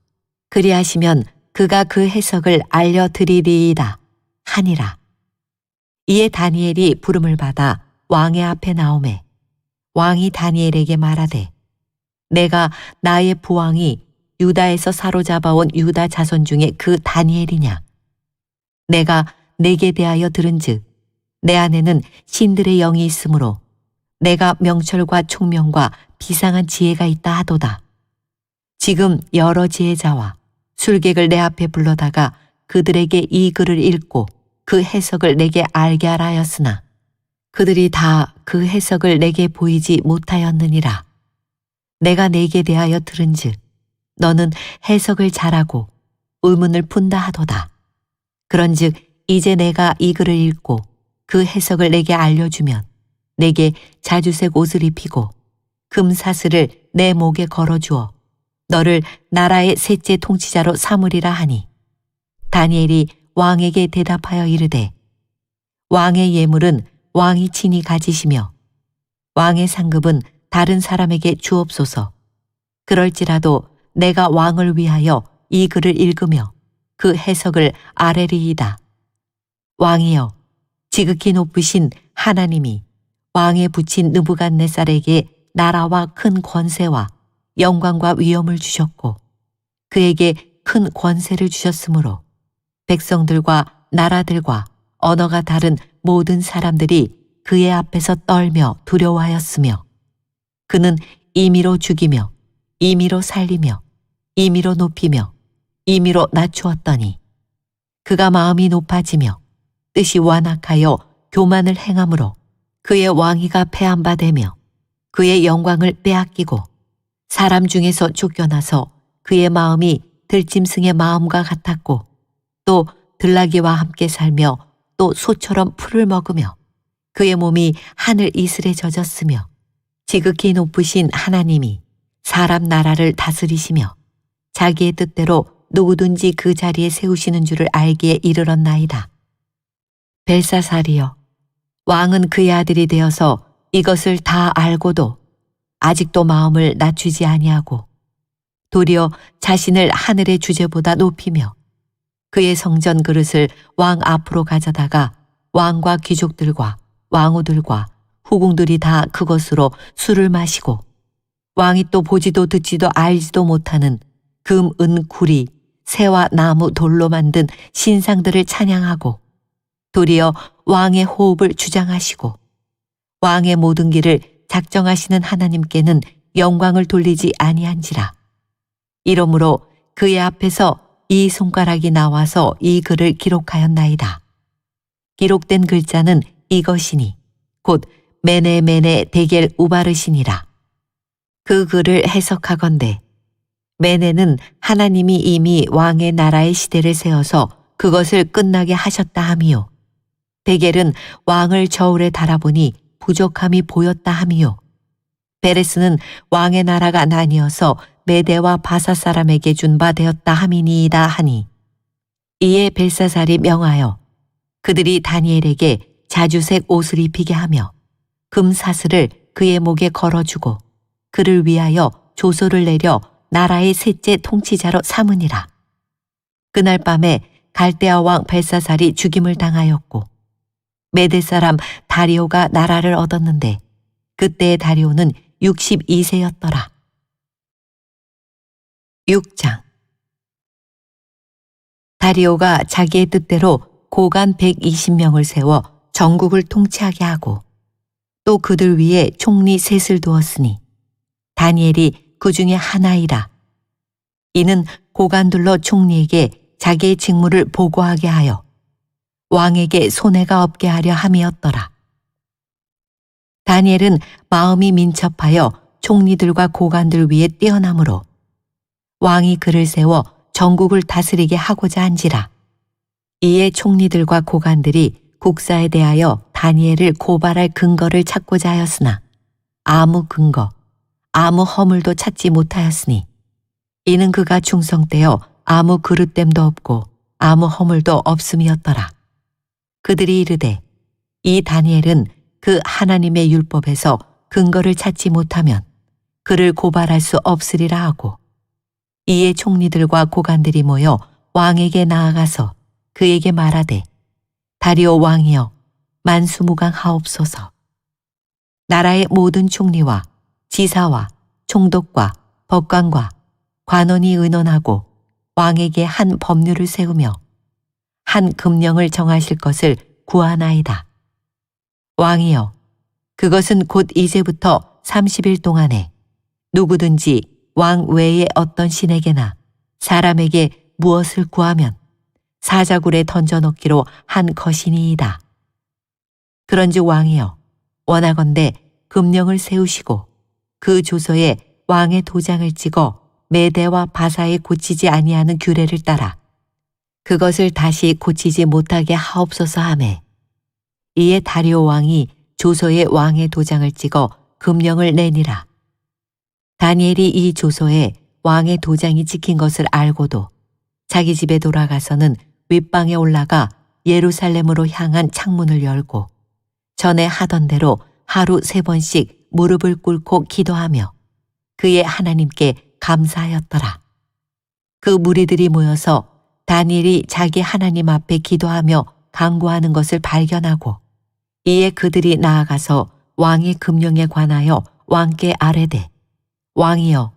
그리하시면 그가 그 해석을 알려드리리이다 하니라. 이에 다니엘이 부름을 받아 왕의 앞에 나오매 왕이 다니엘에게 말하되 내가 나의 부왕이 유다에서 사로잡아온 유다 자손 중에 그 다니엘이냐. 내가 내게 대하여 들은즉 내 안에는 신들의 영이 있으므로 내가 명철과 총명과 비상한 지혜가 있다 하도다. 지금 여러 지혜자와 술객을 내 앞에 불러다가 그들에게 이 글을 읽고 그 해석을 내게 알게 하라 하였으나 그들이 다 그 해석을 내게 보이지 못하였느니라. 내가 내게 대하여 들은즉 너는 해석을 잘하고 의문을 푼다 하도다. 그런즉 이제 내가 이 글을 읽고 그 해석을 내게 알려주면 내게 자주색 옷을 입히고 금사슬을 내 목에 걸어주어 너를 나라의 셋째 통치자로 삼으리라 하니 다니엘이 왕에게 대답하여 이르되 왕의 예물은 왕이 친히 가지시며 왕의 상급은 다른 사람에게 주옵소서. 그럴지라도 내가 왕을 위하여 이 글을 읽으며 그 해석을 아뢰리이다. 왕이여 지극히 높으신 하나님이 왕에 붙인 느부갓네살에게 나라와 큰 권세와 영광과 위엄을 주셨고 그에게 큰 권세를 주셨으므로 백성들과 나라들과 언어가 다른 모든 사람들이 그의 앞에서 떨며 두려워하였으며 그는 임의로 죽이며 임의로 살리며 임의로 높이며 임의로 낮추었더니 그가 마음이 높아지며 뜻이 완악하여 교만을 행함으로 그의 왕위가 패한바되며 그의 영광을 빼앗기고 사람 중에서 쫓겨나서 그의 마음이 들짐승의 마음과 같았고 또 들나귀와 함께 살며 또 소처럼 풀을 먹으며 그의 몸이 하늘 이슬에 젖었으며 지극히 높으신 하나님이 사람 나라를 다스리시며 자기의 뜻대로 누구든지 그 자리에 세우시는 줄을 알기에 이르렀나이다. 벨사살이여, 왕은 그의 아들이 되어서 이것을 다 알고도 아직도 마음을 낮추지 아니하고 도리어 자신을 하늘의 주제보다 높이며 그의 성전 그릇을 왕 앞으로 가져다가 왕과 귀족들과 왕후들과 후궁들이 다 그것으로 술을 마시고 왕이 또 보지도 듣지도 알지도 못하는 금, 은, 구리, 새와 나무, 돌로 만든 신상들을 찬양하고 도리어 왕의 호흡을 주장하시고 왕의 모든 길을 작정하시는 하나님께는 영광을 돌리지 아니한지라. 이러므로 그의 앞에서 이 손가락이 나와서 이 글을 기록하였나이다. 기록된 글자는 이것이니 곧 메네 데겔 우바르시니라. 그 글을 해석하건대 메네는 하나님이 이미 왕의 나라의 시대를 세워서 그것을 끝나게 하셨다 함이요. 데겔은 왕을 저울에 달아보니 부족함이 보였다 함이요. 베레스는 왕의 나라가 나뉘어서 메대와 바사 사람에게 준 바 되었다 함이니이다 하니 이에 벨사살이 명하여 그들이 다니엘에게 자주색 옷을 입히게 하며 금사슬을 그의 목에 걸어주고 그를 위하여 조소를 내려 나라의 셋째 통치자로 삼으니라. 그날 밤에 갈대아 왕 벨사살이 죽임을 당하였고 메대 사람 다리오가 나라를 얻었는데 그때의 다리오는 62세였더라. 6장. 다리오가 자기의 뜻대로 고관 120명을 세워 전국을 통치하게 하고 또 그들 위에 총리 셋을 두었으니 다니엘이 그 중에 하나이라. 이는 고관들로 총리에게 자기의 직무를 보고하게 하여 왕에게 손해가 없게 하려 함이었더라. 다니엘은 마음이 민첩하여 총리들과 고관들 위에 뛰어나므로 왕이 그를 세워 전국을 다스리게 하고자 한지라. 이에 총리들과 고관들이 국사에 대하여 다니엘을 고발할 근거를 찾고자 하였으나 아무 근거, 아무 허물도 찾지 못하였으니 이는 그가 충성되어 아무 그릇됨도 없고 아무 허물도 없음이었더라. 그들이 이르되 이 다니엘은 그 하나님의 율법에서 근거를 찾지 못하면 그를 고발할 수 없으리라 하고 이에 총리들과 고관들이 모여 왕에게 나아가서 그에게 말하되 다리오 왕이여 만수무강하옵소서. 나라의 모든 총리와 지사와 총독과 법관과 관원이 의논하고 왕에게 한 법률을 세우며 한 금령을 정하실 것을 구하나이다. 왕이여, 그것은 곧 이제부터 30일 동안에 누구든지 왕 외의 어떤 신에게나 사람에게 무엇을 구하면 사자굴에 던져넣기로 한 것이니이다. 그런즉 왕이여, 원하건대 금령을 세우시고 그 조서에 왕의 도장을 찍어 메대와 바사에 고치지 아니하는 규례를 따라 그것을 다시 고치지 못하게 하옵소서 하매 이에 다리오 왕이 조서에 왕의 도장을 찍어 금령을 내니라. 다니엘이 이 조서에 왕의 도장이 찍힌 것을 알고도 자기 집에 돌아가서는 윗방에 올라가 예루살렘으로 향한 창문을 열고 전에 하던 대로 하루 3번씩 무릎을 꿇고 기도하며 그의 하나님께 감사하였더라. 그 무리들이 모여서 다니엘이 자기 하나님 앞에 기도하며 간구하는 것을 발견하고 이에 그들이 나아가서 왕의 금령에 관하여 왕께 아뢰되 왕이여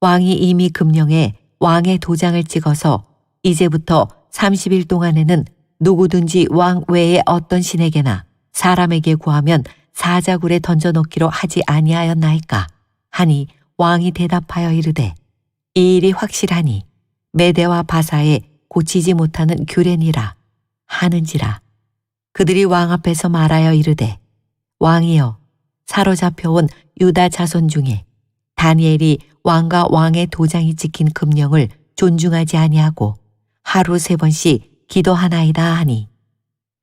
왕이 이미 금령에 왕의 도장을 찍어서 이제부터 30일 동안에는 누구든지 왕 외에 어떤 신에게나 사람에게 구하면 사자굴에 던져넣기로 하지 아니하였나이까 하니 왕이 대답하여 이르되 이 일이 확실하니 메대와 바사에 고치지 못하는 규례니라 하는지라. 그들이 왕 앞에서 말하여 이르되 왕이여 사로잡혀온 유다 자손 중에 다니엘이 왕과 왕의 도장이 찍힌 금령을 존중하지 아니하고 하루 3번씩 기도하나이다 하니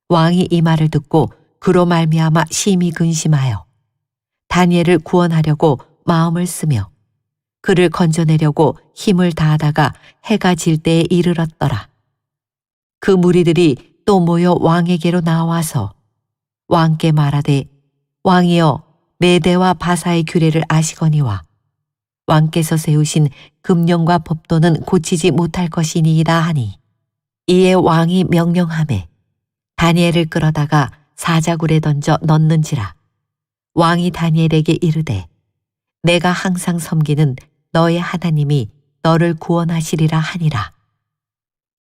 왕이 이 말을 듣고 그로 말미암아 심히 근심하여 다니엘을 구원하려고 마음을 쓰며 그를 건져내려고 힘을 다하다가 해가 질 때에 이르렀더라. 그 무리들이 또 모여 왕에게로 나와서 왕께 말하되 왕이여 메대와 바사의 규례를 아시거니와 왕께서 세우신 금령과 법도는 고치지 못할 것이니이다 하니 이에 왕이 명령하매 다니엘을 끌어다가 사자굴에 던져 넣는지라. 왕이 다니엘에게 이르되 내가 항상 섬기는 너의 하나님이 너를 구원하시리라 하니라.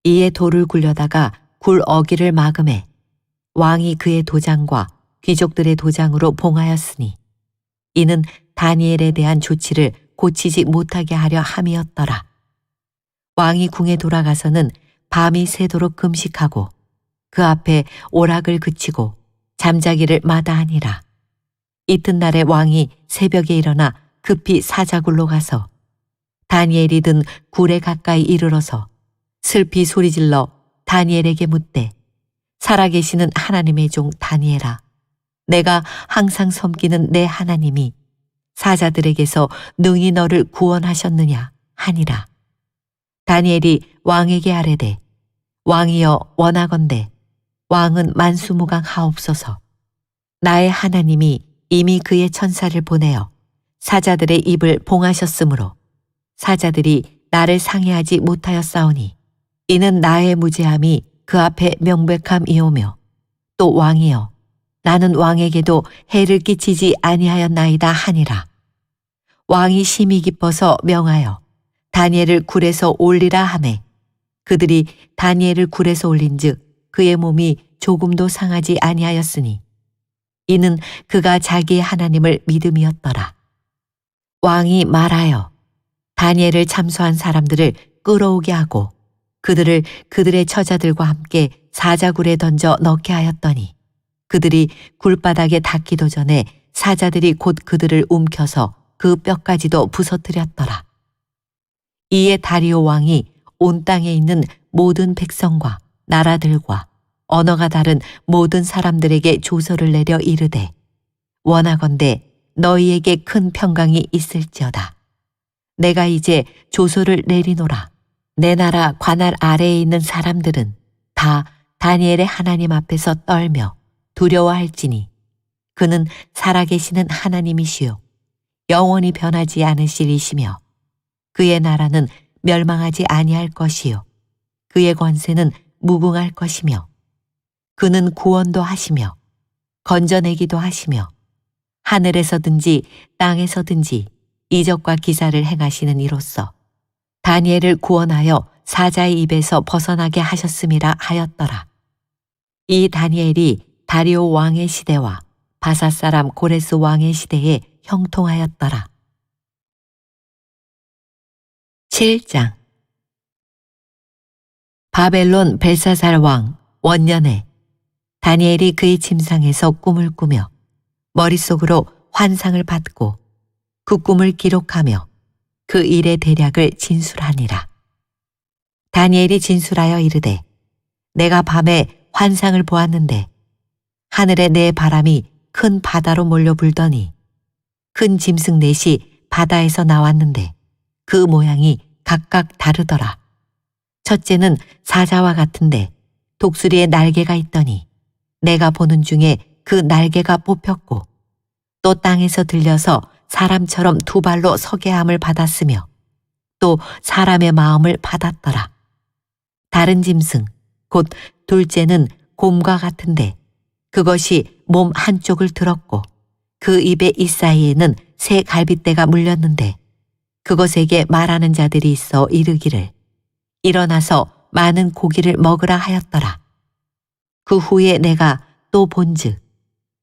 이에 돌을 굴려다가 굴 어기를 막음에 왕이 그의 도장과 귀족들의 도장으로 봉하였으니 이는 다니엘에 대한 조치를 고치지 못하게 하려 함이었더라. 왕이 궁에 돌아가서는 밤이 새도록 금식하고 그 앞에 오락을 그치고 잠자기를 마다하니라. 이튿날에 왕이 새벽에 일어나 급히 사자굴로 가서 다니엘이 든 굴에 가까이 이르러서 슬피 소리질러 다니엘에게 묻되 살아계시는 하나님의 종 다니엘아 내가 항상 섬기는 내 하나님이 사자들에게서 능히 너를 구원하셨느냐 하니라. 다니엘이 왕에게 아뢰되 왕이여 원하건대 왕은 만수무강하옵소서. 나의 하나님이 이미 그의 천사를 보내어 사자들의 입을 봉하셨으므로 사자들이 나를 상해하지 못하였사오니 이는 나의 무죄함이 그 앞에 명백함이오며 또 왕이여 나는 왕에게도 해를 끼치지 아니하였나이다 하니라. 왕이 심히 기뻐서 명하여 다니엘을 굴에서 올리라 하매 그들이 다니엘을 굴에서 올린즉 그의 몸이 조금도 상하지 아니하였으니 이는 그가 자기의 하나님을 믿음이었더라. 왕이 말하여 다니엘을 참소한 사람들을 끌어오게 하고 그들을 그들의 처자들과 함께 사자굴에 던져 넣게 하였더니 그들이 굴바닥에 닿기도 전에 사자들이 곧 그들을 움켜서 그 뼈까지도 부서뜨렸더라. 이에 다리오 왕이 온 땅에 있는 모든 백성과 나라들과 언어가 다른 모든 사람들에게 조서를 내려 이르되 원하건대 너희에게 큰 평강이 있을지어다. 내가 이제 조서를 내리노라. 내 나라 관할 아래에 있는 사람들은 다 다니엘의 하나님 앞에서 떨며 두려워할지니 그는 살아계시는 하나님이시요 영원히 변하지 않으시리시며 그의 나라는 멸망하지 아니할 것이요 그의 권세는 무궁할 것이며 그는 구원도 하시며 건져내기도 하시며 하늘에서든지 땅에서든지 이적과 기사를 행하시는 이로써 다니엘을 구원하여 사자의 입에서 벗어나게 하셨음이라 하였더라. 이 다니엘이 다리오 왕의 시대와 바사 사람 고레스 왕의 시대에 형통하였더라. 7장 바벨론 벨사살 왕 원년에 다니엘이 그의 침상에서 꿈을 꾸며 머릿속으로 환상을 받고 그 꿈을 기록하며 그 일의 대략을 진술하니라. 다니엘이 진술하여 이르되 내가 밤에 환상을 보았는데 하늘에 내 바람이 큰 바다로 몰려 불더니 큰 짐승 넷이 바다에서 나왔는데 그 모양이 각각 다르더라. 첫째는 사자와 같은데 독수리에 날개가 있더니 내가 보는 중에 그 날개가 뽑혔고 또 땅에서 들려서 사람처럼 두 발로 서게 함을 받았으며 또 사람의 마음을 받았더라. 다른 짐승 곧 둘째는 곰과 같은데 그것이 몸 한쪽을 들었고 그 입의 이사이에는 새 갈빗대가 물렸는데 그것에게 말하는 자들이 있어 이르기를 일어나서 많은 고기를 먹으라 하였더라. 그 후에 내가 또 본즉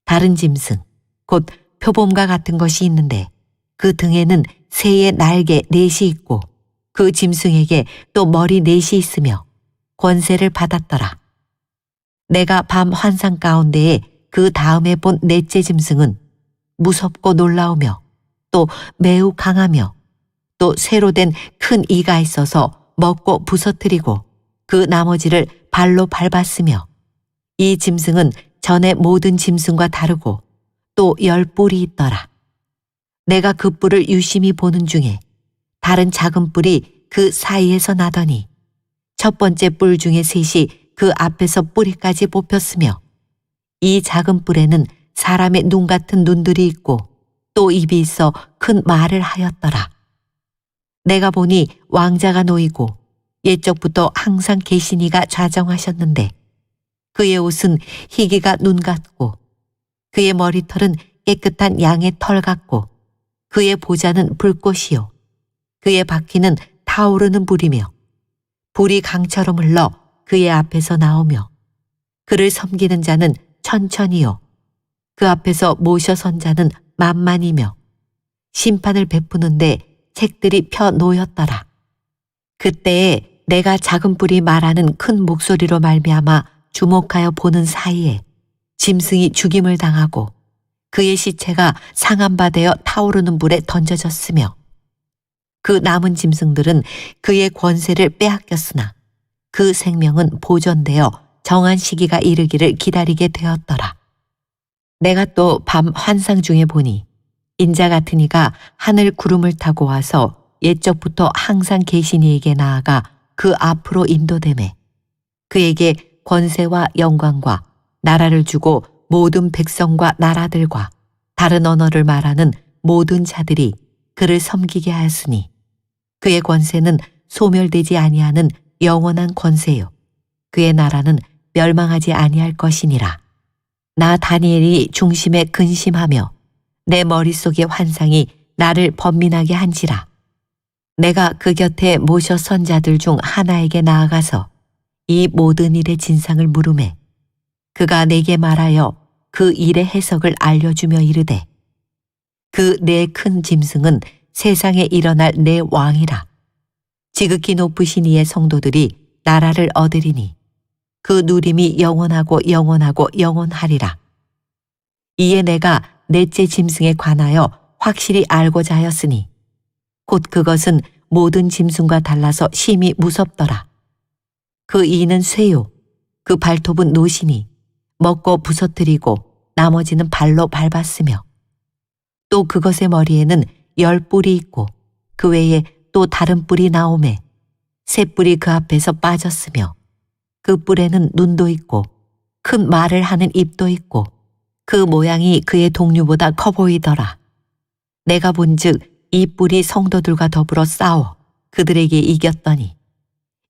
다른 짐승 곧 표범과 같은 것이 있는데 그 등에는 새의 날개 넷이 있고 그 짐승에게 또 머리 넷이 있으며 권세를 받았더라. 내가 밤 환상 가운데에 그 다음에 본 넷째 짐승은 무섭고 놀라우며 또 매우 강하며 또 새로 된 큰 이가 있어서 먹고 부서뜨리고 그 나머지를 발로 밟았으며 이 짐승은 전의 모든 짐승과 다르고 또 10뿔이 있더라. 내가 그 뿔을 유심히 보는 중에 다른 작은 뿔이 그 사이에서 나더니 첫 번째 뿔 중에 셋이 그 앞에서 뿌리까지 뽑혔으며 이 작은 뿔에는 사람의 눈 같은 눈들이 있고 또 입이 있어 큰 말을 하였더라. 내가 보니 왕자가 놓이고 옛적부터 항상 계시니가 좌정하셨는데 그의 옷은 희기가 눈 같고 그의 머리털은 깨끗한 양의 털 같고 그의 보좌는 불꽃이요 그의 바퀴는 타오르는 불이며 불이 강처럼 흘러 그의 앞에서 나오며 그를 섬기는 자는 천천히요 그 앞에서 모셔 선 자는 만만이며 심판을 베푸는데 책들이 펴 놓였더라. 그때에 내가 작은 뿔이 말하는 큰 목소리로 말미암아 주목하여 보는 사이에 짐승이 죽임을 당하고 그의 시체가 상한 바 되어 타오르는 불에 던져졌으며 그 남은 짐승들은 그의 권세를 빼앗겼으나 그 생명은 보존되어 정한 시기가 이르기를 기다리게 되었더라. 내가 또 밤 환상 중에 보니 인자 같은 이가 하늘 구름을 타고 와서 옛적부터 항상 계신 이에게 나아가 그 앞으로 인도되매 그에게 권세와 영광과 나라를 주고 모든 백성과 나라들과 다른 언어를 말하는 모든 자들이 그를 섬기게 하였으니 그의 권세는 소멸되지 아니하는 영원한 권세요 그의 나라는 멸망하지 아니할 것이니라. 나 다니엘이 중심에 근심하며 내 머릿속의 환상이 나를 번민하게 한지라. 내가 그 곁에 모셔 선 자들 중 하나에게 나아가서 이 모든 일의 진상을 물으매 그가 내게 말하여 그 일의 해석을 알려주며 이르되 그 네 큰 짐승은 세상에 일어날 내 왕이라. 지극히 높으신 이의 성도들이 나라를 얻으리니 그 누림이 영원하고 영원하고 영원하리라. 이에 내가 넷째 짐승에 관하여 확실히 알고자 하였으니 곧 그것은 모든 짐승과 달라서 심히 무섭더라. 그 이는 쇠요 그 발톱은 노시니 먹고 부서뜨리고 나머지는 발로 밟았으며 또 그것의 머리에는 10뿔이 있고 그 외에 또 다른 뿔이 나오매 새 뿔이 그 앞에서 빠졌으며 그 뿔에는 눈도 있고 큰 말을 하는 입도 있고 그 모양이 그의 동류보다 커 보이더라. 내가 본즉 이 뿔이 성도들과 더불어 싸워 그들에게 이겼더니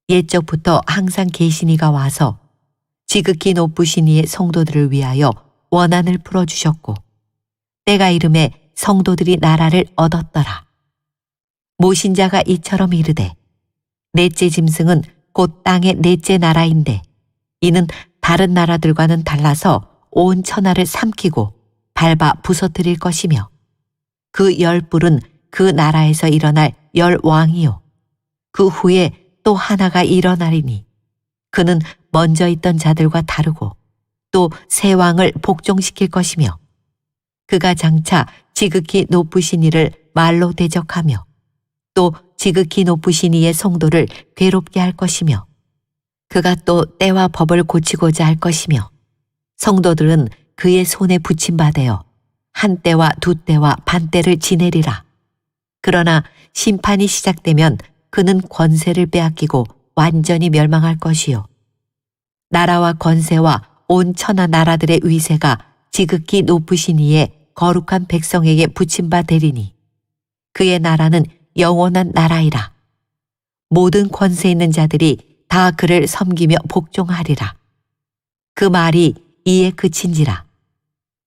옛적부터 항상 계신 이가 와서 지극히 높으신 이의 성도들을 위하여 원한을 풀어주셨고 때가 이름에 성도들이 나라를 얻었더라. 모신 자가 이처럼 이르되 넷째 짐승은 곧 땅의 넷째 나라인데 이는 다른 나라들과는 달라서 온 천하를 삼키고 밟아 부서뜨릴 것이며 그 10뿔은 그 나라에서 일어날 10왕이요 그 후에 또 하나가 일어나리니 그는 먼저 있던 자들과 다르고 또 새 왕을 복종시킬 것이며 그가 장차 지극히 높으신 이를 말로 대적하며 또 지극히 높으신 이의 성도를 괴롭게 할 것이며 그가 또 때와 법을 고치고자 할 것이며 성도들은 그의 손에 붙임받아 한 때와 두 때와 반 때를 지내리라. 그러나 심판이 시작되면 그는 권세를 빼앗기고 완전히 멸망할 것이요 나라와 권세와 온 천하 나라들의 위세가 지극히 높으신 이의 거룩한 백성에게 붙임바 되리니 그의 나라는 영원한 나라이라. 모든 권세 있는 자들이 다 그를 섬기며 복종하리라. 그 말이 이에 그친지라.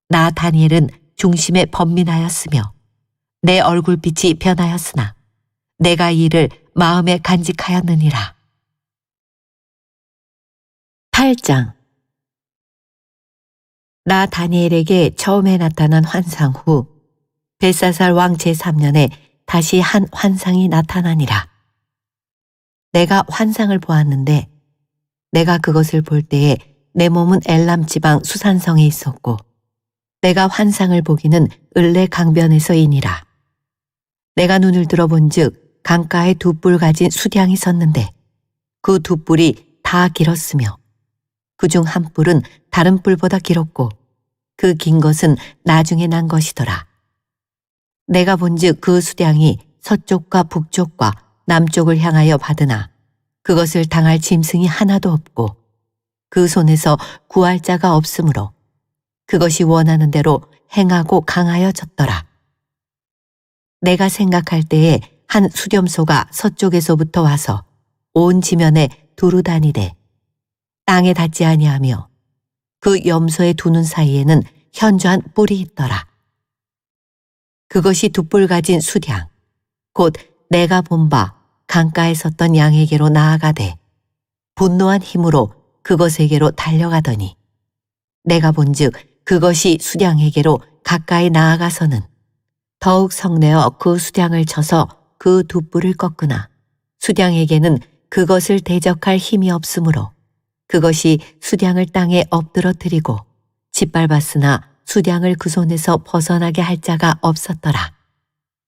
나 다니엘은 중심에 번민하였으며 내 얼굴빛이 변하였으나 내가 이를 마음에 간직하였느니라. 8장. 나 다니엘에게 처음에 나타난 환상 후 벨사살 왕 제3년에 다시 한 환상이 나타나니라. 내가 환상을 보았는데 내가 그것을 볼 때에 내 몸은 엘람 지방 수산성에 있었고 내가 환상을 보기는 을레 강변에서이니라. 내가 눈을 들어본즉 강가에 두 뿔 가진 수량이 섰는데 그 두 뿔이 다 길었으며 그중 한 뿔은 다른 뿔보다 길었고 그 긴 것은 나중에 난 것이더라. 내가 본즉 그 수량이 서쪽과 북쪽과 남쪽을 향하여 받으나 그것을 당할 짐승이 하나도 없고 그 손에서 구할 자가 없으므로 그것이 원하는 대로 행하고 강하여졌더라. 내가 생각할 때에 한 수렴소가 서쪽에서부터 와서 온 지면에 두루 다니되 땅에 닿지 아니하며 그 염소의 두 눈 사이에는 현저한 뿔이 있더라. 그것이 두 뿔 가진 수량 곧 내가 본 바 강가에 섰던 양에게로 나아가되 분노한 힘으로 그것에게로 달려가더니 내가 본즉 그것이 수량에게로 가까이 나아가서는 더욱 성내어 그 수량을 쳐서 그 두 뿔을 꺾으나 수량에게는 그것을 대적할 힘이 없으므로 그것이 수량을 땅에 엎드러뜨리고 짓밟았으나 수량을 그 손에서 벗어나게 할 자가 없었더라.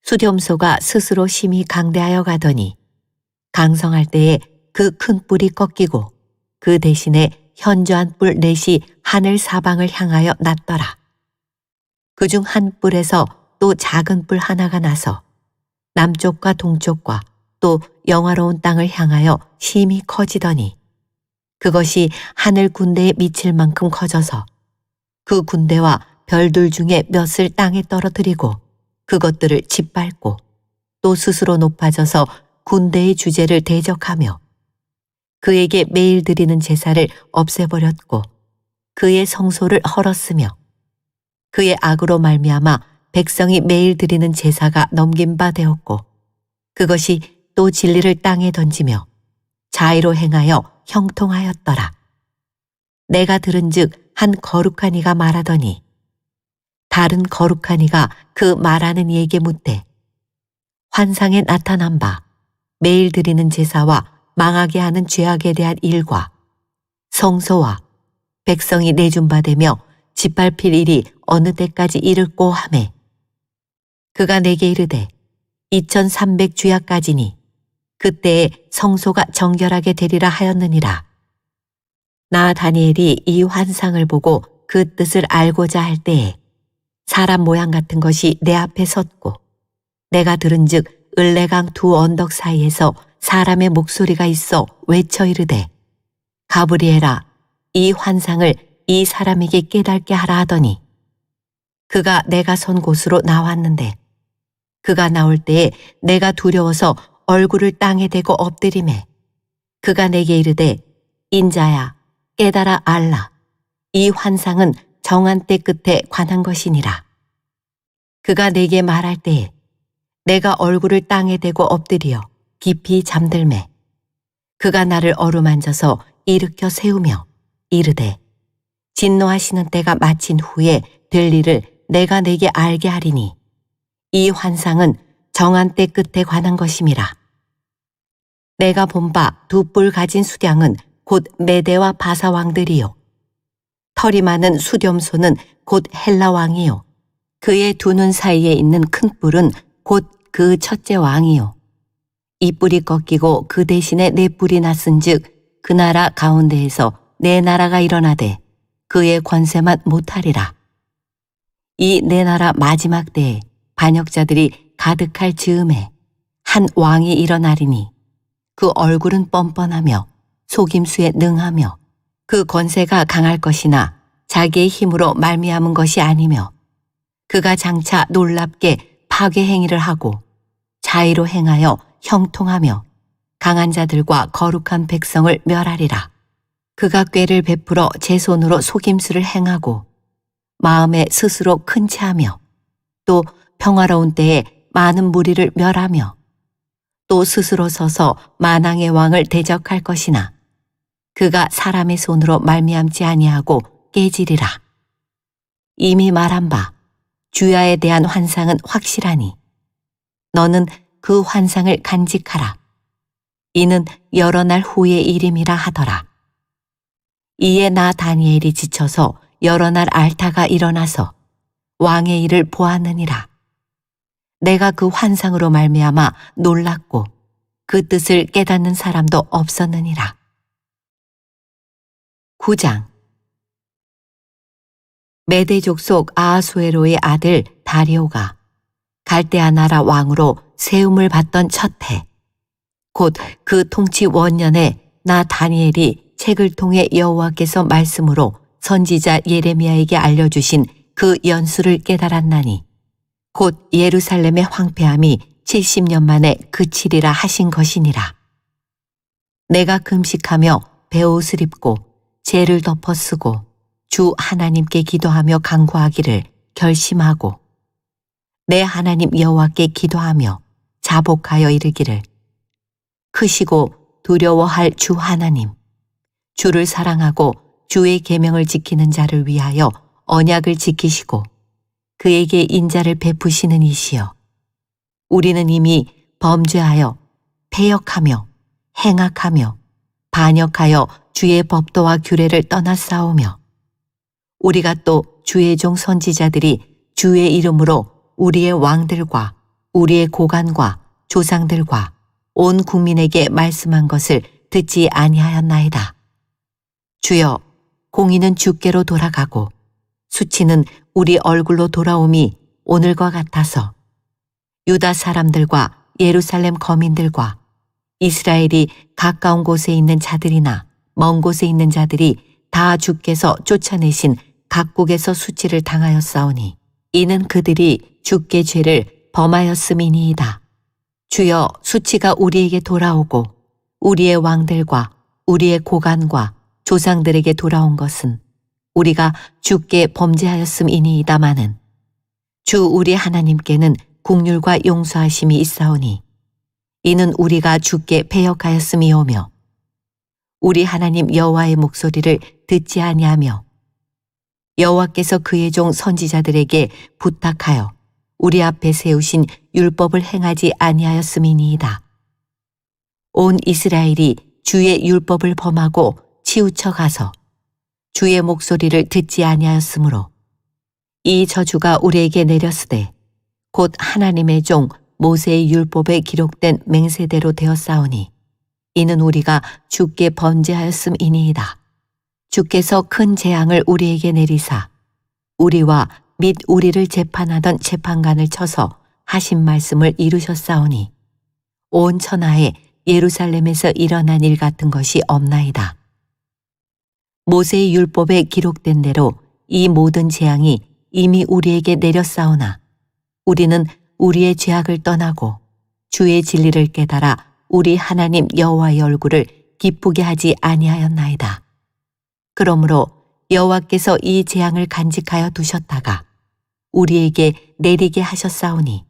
수렴소가 스스로 심히 강대하여 가더니 강성할 때에 그 큰 뿔이 꺾이고 그 대신에 현저한 뿔 넷이 하늘 사방을 향하여 났더라. 그중 한 뿔에서 또 작은 뿔 하나가 나서 남쪽과 동쪽과 또 영화로운 땅을 향하여 심히 커지더니 그것이 하늘 군대에 미칠 만큼 커져서 그 군대와 별들 중에 몇을 땅에 떨어뜨리고 그것들을 짓밟고 또 스스로 높아져서 군대의 주제를 대적하며 그에게 매일 드리는 제사를 없애버렸고 그의 성소를 헐었으며 그의 악으로 말미암아 백성이 매일 드리는 제사가 넘긴 바 되었고 그것이 또 진리를 땅에 던지며 자의로 행하여 형통하였더라. 내가 들은즉 한 거룩한 이가 말하더니 다른 거룩한 이가 그 말하는 이에게 묻되 환상에 나타난 바 매일 드리는 제사와 망하게 하는 죄악에 대한 일과 성소와 백성이 내준바되며 짓밟힐 일이 어느 때까지 이를꼬 하매 그가 내게 이르되 2300주야까지니 그때에 성소가 정결하게 되리라 하였느니라. 나 다니엘이 이 환상을 보고 그 뜻을 알고자 할 때에 사람 모양 같은 것이 내 앞에 섰고 내가 들은즉 을레강 두 언덕 사이에서 사람의 목소리가 있어 외쳐 이르되 가브리엘아 이 환상을 이 사람에게 깨닫게 하라 하더니 그가 내가 선 곳으로 나왔는데 그가 나올 때에 내가 두려워서 얼굴을 땅에 대고 엎드리매 그가 내게 이르되 인자야 깨달아 알라 이 환상은 정한 때 끝에 관한 것이니라. 그가 내게 말할 때에 내가 얼굴을 땅에 대고 엎드려 깊이 잠들매 그가 나를 어루만져서 일으켜 세우며 이르되 진노하시는 때가 마친 후에 될 일을 내가 내게 알게 하리니 이 환상은 정한 때 끝에 관한 것임이라. 내가 본 바 두 뿔 가진 수량은 곧 메대와 바사 왕들이요 털이 많은 수렴소는 곧 헬라 왕이요 그의 두 눈 사이에 있는 큰 뿔은 곧 그 첫째 왕이요 이 뿔이 꺾이고 그 대신에 네 뿔이 났은즉 그 나라 가운데에서 네 나라가 일어나되 그의 권세만 못하리라. 이 네 나라 마지막 때에 반역자들이 가득할 즈음에 한 왕이 일어나리니 그 얼굴은 뻔뻔하며 속임수에 능하며 그 권세가 강할 것이나 자기의 힘으로 말미암은 것이 아니며 그가 장차 놀랍게 파괴 행위를 하고 자의로 행하여 형통하며 강한 자들과 거룩한 백성을 멸하리라. 그가 꾀를 베풀어 제 손으로 속임수를 행하고 마음에 스스로 큰 체하며 또 평화로운 때에 많은 무리를 멸하며 또 스스로 서서 만왕의 왕을 대적할 것이나 그가 사람의 손으로 말미암지 아니하고 깨지리라. 이미 말한 바 주야에 대한 환상은 확실하니 너는 그 환상을 간직하라. 이는 여러 날 후의 일임이라 하더라. 이에 나 다니엘이 지쳐서 여러 날 앓다가 일어나서 왕의 일을 보았느니라. 내가 그 환상으로 말미암아 놀랐고 그 뜻을 깨닫는 사람도 없었느니라. 9장. 메대 족속 아하수에로의 아들 다리오가 갈대아 나라 왕으로 세움을 받던 첫 해, 곧 그 통치 원년에 나 다니엘이 책을 통해 여호와께서 말씀으로 선지자 예레미야에게 알려주신 그 연수를 깨달았나니 곧 예루살렘의 황폐함이 70년 만에 그치리라 하신 것이니라. 내가 금식하며 베옷을 입고 죄를 덮어 쓰고 주 하나님께 기도하며 간구하기를 결심하고 내 하나님 여호와께 기도하며 자복하여 이르기를 크시고 두려워할 주 하나님, 주를 사랑하고 주의 계명을 지키는 자를 위하여 언약을 지키시고 그에게 인자를 베푸시는 이시여. 우리는 이미 범죄하여 패역하며 행악하며 반역하여 주의 법도와 규례를 떠나싸우며 우리가 또 주의 종 선지자들이 주의 이름으로 우리의 왕들과 우리의 고관과 조상들과 온 국민에게 말씀한 것을 듣지 아니하였나이다. 주여, 공의는 주께로 돌아가고 수치는 우리 얼굴로 돌아옴이 오늘과 같아서 유다 사람들과 예루살렘 거민들과 이스라엘이 가까운 곳에 있는 자들이나 먼 곳에 있는 자들이 다 주께서 쫓아내신 각국에서 수치를 당하였사오니 이는 그들이 주께 죄를 범하였음이니이다. 주여, 수치가 우리에게 돌아오고 우리의 왕들과 우리의 고관과 조상들에게 돌아온 것은 우리가 주께 범죄하였음이니이다마는 주 우리 하나님께는 긍휼과 용서하심이 있사오니 이는 우리가 주께 패역하였음이오며 우리 하나님 여호와의 목소리를 듣지 아니하며 여호와께서 그의 종 선지자들에게 부탁하여 우리 앞에 세우신 율법을 행하지 아니하였음이니이다. 온 이스라엘이 주의 율법을 범하고 치우쳐 가서 주의 목소리를 듣지 아니하였으므로 이 저주가 우리에게 내렸으되 곧 하나님의 종 모세의 율법에 기록된 맹세대로 되었사오니 이는 우리가 주께 범죄하였음이니이다. 주께서 큰 재앙을 우리에게 내리사 우리와 및 우리를 재판하던 재판관을 쳐서 하신 말씀을 이루셨사오니 온 천하에 예루살렘에서 일어난 일 같은 것이 없나이다. 모세의 율법에 기록된 대로 이 모든 재앙이 이미 우리에게 내렸사오나 우리는 우리의 죄악을 떠나고 주의 진리를 깨달아 우리 하나님 여호와의 얼굴을 기쁘게 하지 아니하였나이다. 그러므로 여호와께서 이 재앙을 간직하여 두셨다가 우리에게 내리게 하셨사오니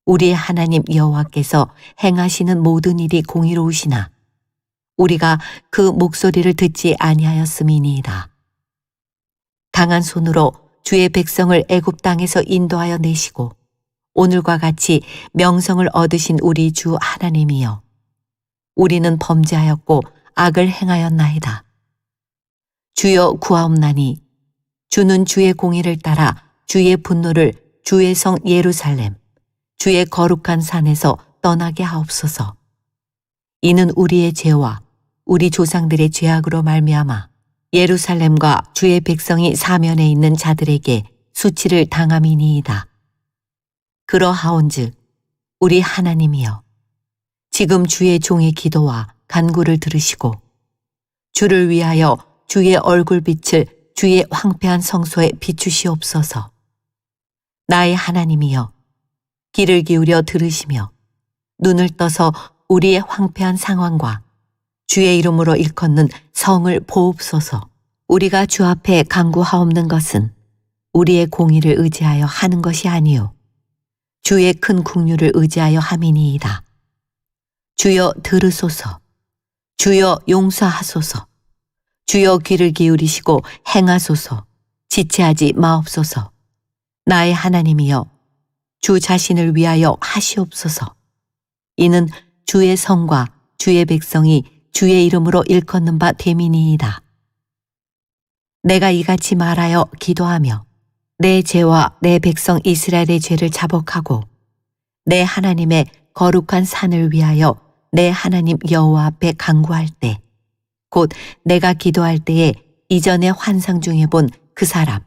우리의 하나님 여호와께서 행하시는 모든 일이 공의로우시나 우리가 그 목소리를 듣지 아니하였음이니이다. 강한 손으로 주의 백성을 애굽 땅에서 인도하여 내시고 오늘과 같이 명성을 얻으신 우리 주 하나님이여 우리는 범죄하였고 악을 행하였나이다. 주여 구하옵나니 주는 주의 공의를 따라 주의 분노를 주의 성 예루살렘 주의 거룩한 산에서 떠나게 하옵소서. 이는 우리의 죄와 우리 조상들의 죄악으로 말미암아 예루살렘과 주의 백성이 사면에 있는 자들에게 수치를 당함이니이다. 그러하온즉 우리 하나님이여 지금 주의 종의 기도와 간구를 들으시고 주를 위하여 주의 얼굴빛을 주의 황폐한 성소에 비추시옵소서. 나의 하나님이여 귀를 기울여 들으시며 눈을 떠서 우리의 황폐한 상황과 주의 이름으로 일컫는 성을 보옵소서. 우리가 주 앞에 간구하옵는 것은 우리의 공의를 의지하여 하는 것이 아니요 주의 큰 긍휼을 의지하여 함이니이다. 주여 들으소서. 주여 용서하소서. 주여 귀를 기울이시고 행하소서. 지체하지 마옵소서. 나의 하나님이여 주 자신을 위하여 하시옵소서. 이는 주의 성과 주의 백성이 주의 이름으로 일컫는 바 됨이니이다. 내가 이같이 말하여 기도하며 내 죄와 내 백성 이스라엘의 죄를 자복하고 내 하나님의 거룩한 산을 위하여 내 하나님 여호와 앞에 간구할 때 곧 내가 기도할 때에 이전에 환상 중에 본 그 사람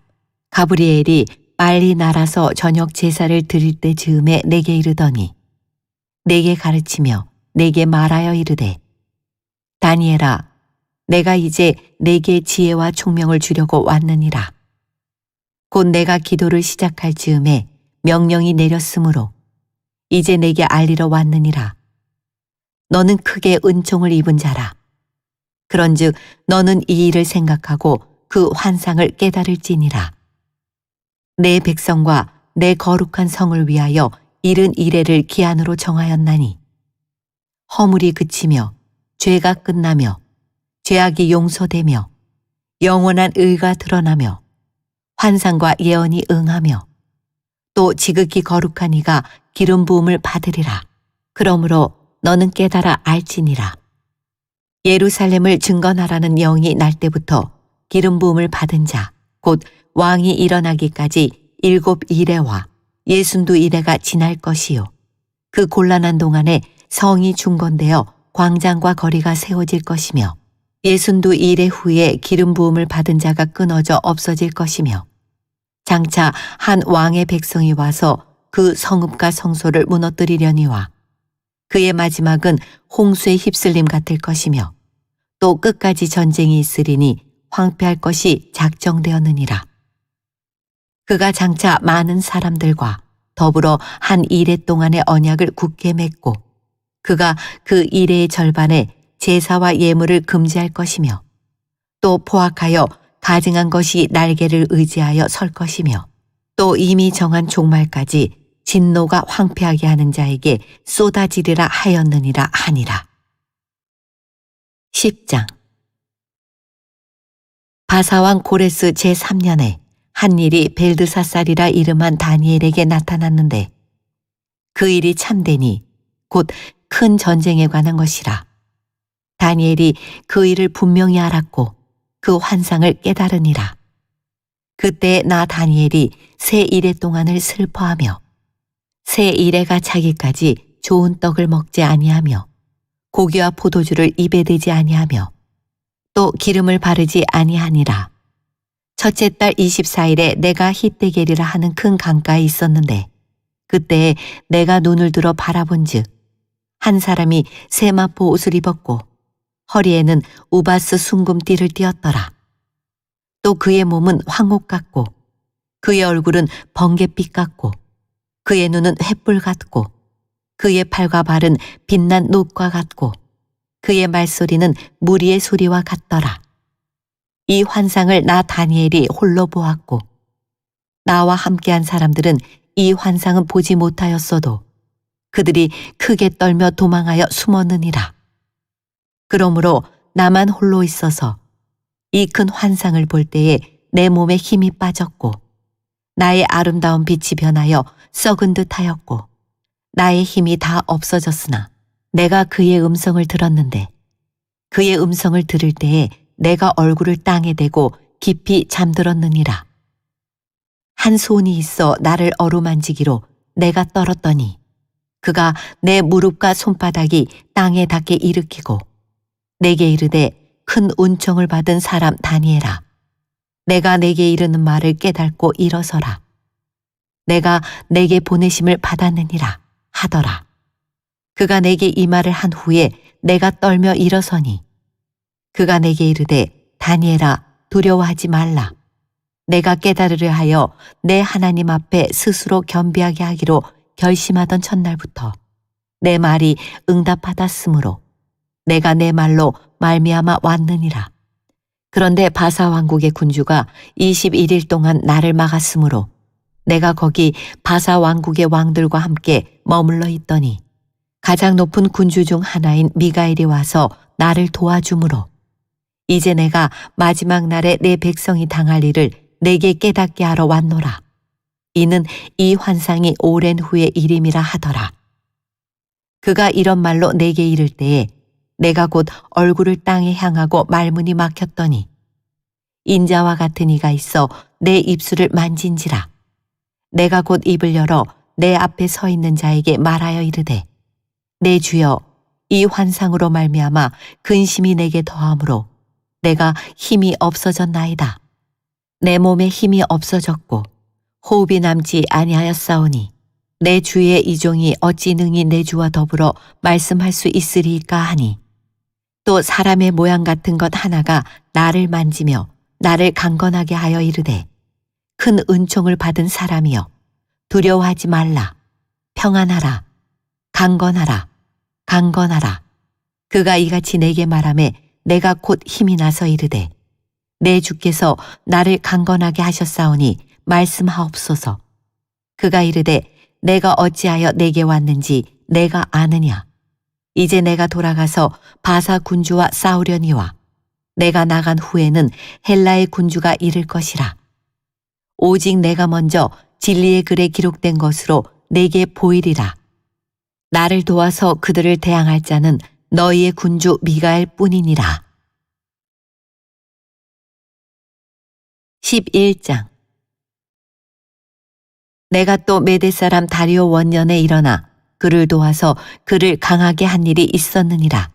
가브리엘이 빨리 날아서 저녁 제사를 드릴 때 즈음에 내게 이르더니 내게 가르치며 내게 말하여 이르되 다니엘아 내가 이제 내게 지혜와 총명을 주려고 왔느니라. 곧 내가 기도를 시작할 즈음에 명령이 내렸으므로 이제 내게 알리러 왔느니라. 너는 크게 은총을 입은 자라. 그런즉 너는 이 일을 생각하고 그 환상을 깨달을지니라. 내 백성과 내 거룩한 성을 위하여 이른 이래를 기한으로 정하였나니 허물이 그치며 죄가 끝나며 죄악이 용서되며 영원한 의가 드러나며 환상과 예언이 응하며 또 지극히 거룩한 이가 기름 부음을 받으리라. 그러므로 너는 깨달아 알지니라. 예루살렘을 증거하라는 영이 날 때부터 기름 부음을 받은 자 곧 왕이 일어나기까지 7 이레와 62 이레가 지날 것이요 그 곤란한 동안에 성이 중건되어 광장과 거리가 세워질 것이며 62 이레 후에 기름 부음을 받은 자가 끊어져 없어질 것이며 장차 한 왕의 백성이 와서 그 성읍과 성소를 무너뜨리려니와 그의 마지막은 홍수의 휩쓸림 같을 것이며 또 끝까지 전쟁이 있으리니 황폐할 것이 작정되었느니라. 그가 장차 많은 사람들과 더불어 한 이레 동안의 언약을 굳게 맺고 그가 그 이레의 절반에 제사와 예물을 금지할 것이며 또 포악하여 가증한 것이 날개를 의지하여 설 것이며 또 이미 정한 종말까지 진노가 황폐하게 하는 자에게 쏟아지리라 하였느니라 하니라. 10장 바사왕 고레스 제3년에 한 일이 벨드사살이라 이름한 다니엘에게 나타났는데 그 일이 참되니 곧 큰 전쟁에 관한 것이라. 다니엘이 그 일을 분명히 알았고 그 환상을 깨달으니라. 그때 나 다니엘이 새 이레 동안을 슬퍼하며 새 이레가 차기까지 좋은 떡을 먹지 아니하며 고기와 포도주를 입에 대지 아니하며 또 기름을 바르지 아니하니라. 첫째 달 24일에 내가 히데겔이라 하는 큰 강가에 있었는데 그때에 내가 눈을 들어 바라본즉 한 사람이 세마포 옷을 입었고 허리에는 우바스 순금띠를 띠었더라. 또 그의 몸은 황옥 같고 그의 얼굴은 번갯빛 같고 그의 눈은 횃불 같고 그의 팔과 발은 빛난 녹과 같고 그의 말소리는 무리의 소리와 같더라. 이 환상을 나 다니엘이 홀로 보았고 나와 함께한 사람들은 이 환상은 보지 못하였어도 그들이 크게 떨며 도망하여 숨었느니라. 그러므로 나만 홀로 있어서 이 큰 환상을 볼 때에 내 몸에 힘이 빠졌고 나의 아름다운 빛이 변하여 썩은 듯 하였고 나의 힘이 다 없어졌으나 내가 그의 음성을 들었는데 그의 음성을 들을 때에 내가 얼굴을 땅에 대고 깊이 잠들었느니라. 한 손이 있어 나를 어루만지기로 내가 떨었더니 그가 내 무릎과 손바닥이 땅에 닿게 일으키고 내게 이르되 큰 은총을 받은 사람 다니엘아 내가 내게 이르는 말을 깨닫고 일어서라. 내가 내게 보내심을 받았느니라 하더라. 그가 내게 이 말을 한 후에 내가 떨며 일어서니 그가 내게 이르되 다니엘아 두려워하지 말라. 내가 깨달으려 하여 내 하나님 앞에 스스로 겸비하게 하기로 결심하던 첫날부터 내 말이 응답받았으므로 내가 내 말로 말미암아 왔느니라. 그런데 바사 왕국의 군주가 21일 동안 나를 막았으므로 내가 거기 바사 왕국의 왕들과 함께 머물러 있더니 가장 높은 군주 중 하나인 미가엘이 와서 나를 도와주므로 이제 내가 마지막 날에 내 백성이 당할 일을 내게 깨닫게 하러 왔노라. 이는 이 환상이 오랜 후의 일임이라 하더라. 그가 이런 말로 내게 이를 때에 내가 곧 얼굴을 땅에 향하고 말문이 막혔더니 인자와 같은 이가 있어 내 입술을 만진지라. 내가 곧 입을 열어 내 앞에 서 있는 자에게 말하여 이르되 내 주여 이 환상으로 말미암아 근심이 내게 더하므로 내가 힘이 없어졌나이다. 내 몸에 힘이 없어졌고 호흡이 남지 아니하였사오니 내 주의 이 종이 어찌 능히 내 주와 더불어 말씀할 수 있으리까 하니 또 사람의 모양 같은 것 하나가 나를 만지며 나를 강건하게 하여 이르되 큰 은총을 받은 사람이여 두려워하지 말라. 평안하라. 강건하라. 강건하라. 그가 이같이 내게 말하매 내가 곧 힘이 나서 이르되 내 주께서 나를 강건하게 하셨사오니 말씀하옵소서. 그가 이르되 내가 어찌하여 내게 왔는지 내가 아느냐. 이제 내가 돌아가서 바사 군주와 싸우려니와 내가 나간 후에는 헬라의 군주가 이를 것이라. 오직 내가 먼저 진리의 글에 기록된 것으로 내게 보이리라. 나를 도와서 그들을 대항할 자는 너희의 군주 미가엘 뿐이니라. 11장. 내가 또 메대 사람 다리오 원년에 일어나 그를 도와서 그를 강하게 한 일이 있었느니라.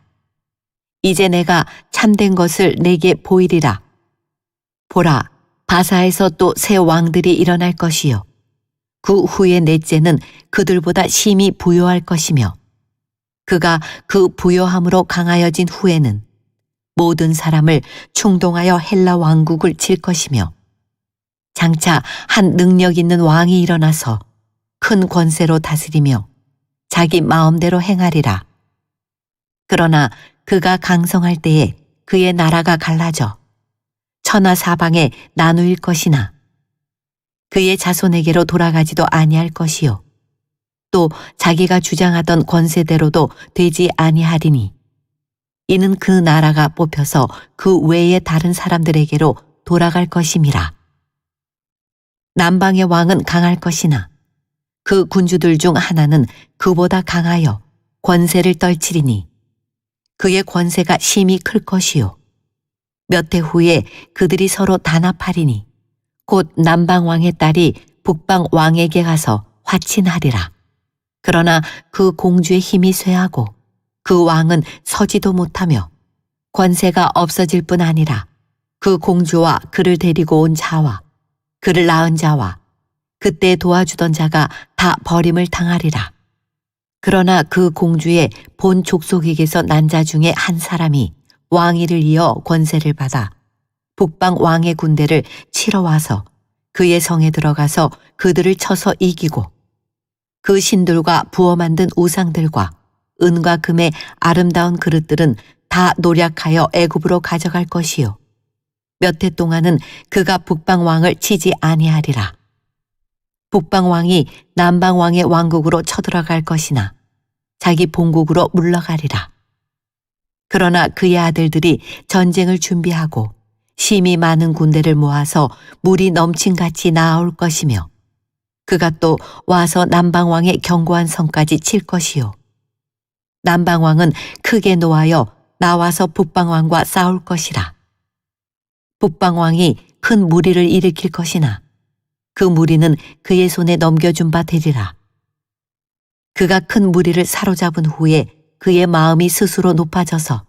이제 내가 참된 것을 내게 보이리라. 보라, 바사에서 또 새 왕들이 일어날 것이요. 그 후에 넷째는 그들보다 심히 부요할 것이며 그가 그 부요함으로 강하여진 후에는 모든 사람을 충동하여 헬라 왕국을 칠 것이며 장차 한 능력 있는 왕이 일어나서 큰 권세로 다스리며 자기 마음대로 행하리라. 그러나 그가 강성할 때에 그의 나라가 갈라져 천하 사방에 나누일 것이나 그의 자손에게로 돌아가지도 아니할 것이요. 또 자기가 주장하던 권세대로도 되지 아니하리니 이는 그 나라가 뽑혀서 그 외의 다른 사람들에게로 돌아갈 것임이라. 남방의 왕은 강할 것이나 그 군주들 중 하나는 그보다 강하여 권세를 떨치리니 그의 권세가 심히 클 것이요. 몇 해 후에 그들이 서로 단합하리니 곧 남방왕의 딸이 북방왕에게 가서 화친하리라. 그러나 그 공주의 힘이 쇠하고 그 왕은 서지도 못하며 권세가 없어질 뿐 아니라 그 공주와 그를 데리고 온 자와 그를 낳은 자와 그때 도와주던 자가 다 버림을 당하리라. 그러나 그 공주의 본 족속에게서 난 자 중에 한 사람이 왕위를 이어 권세를 받아 북방 왕의 군대를 치러 와서 그의 성에 들어가서 그들을 쳐서 이기고 그 신들과 부어 만든 우상들과 은과 금의 아름다운 그릇들은 다 노략하여 애굽으로 가져갈 것이요. 몇 해 동안은 그가 북방 왕을 치지 아니하리라. 북방 왕이 남방 왕의 왕국으로 쳐들어갈 것이나 자기 본국으로 물러가리라. 그러나 그의 아들들이 전쟁을 준비하고 심히 많은 군대를 모아서 물이 넘친같이 나아올 것이며 그가 또 와서 남방왕의 견고한 성까지 칠 것이요. 남방왕은 크게 노하여 나와서 북방왕과 싸울 것이라. 북방왕이 큰 무리를 일으킬 것이나 그 무리는 그의 손에 넘겨준 바 되리라. 그가 큰 무리를 사로잡은 후에 그의 마음이 스스로 높아져서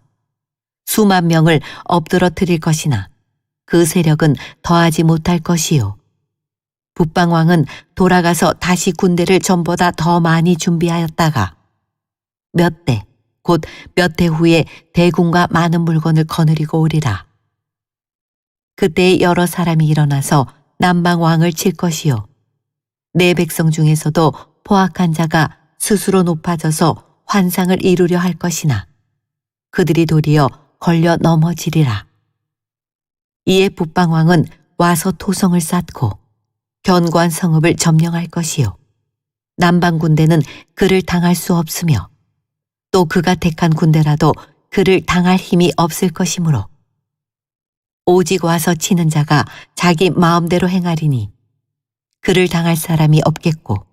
수만 명을 엎드러뜨릴 것이나 그 세력은 더하지 못할 것이요. 북방왕은 돌아가서 다시 군대를 전보다 더 많이 준비하였다가 몇 대, 곧 몇 해 후에 대군과 많은 물건을 거느리고 오리라. 그때 여러 사람이 일어나서 남방왕을 칠 것이요. 내 백성 중에서도 포악한 자가 스스로 높아져서 환상을 이루려 할 것이나 그들이 도리어 걸려 넘어지리라. 이에 북방왕은 와서 토성을 쌓고 견고한 성읍을 점령할 것이요. 남방 군대는 그를 당할 수 없으며 또 그가 택한 군대라도 그를 당할 힘이 없을 것이므로 오직 와서 치는 자가 자기 마음대로 행하리니 그를 당할 사람이 없겠고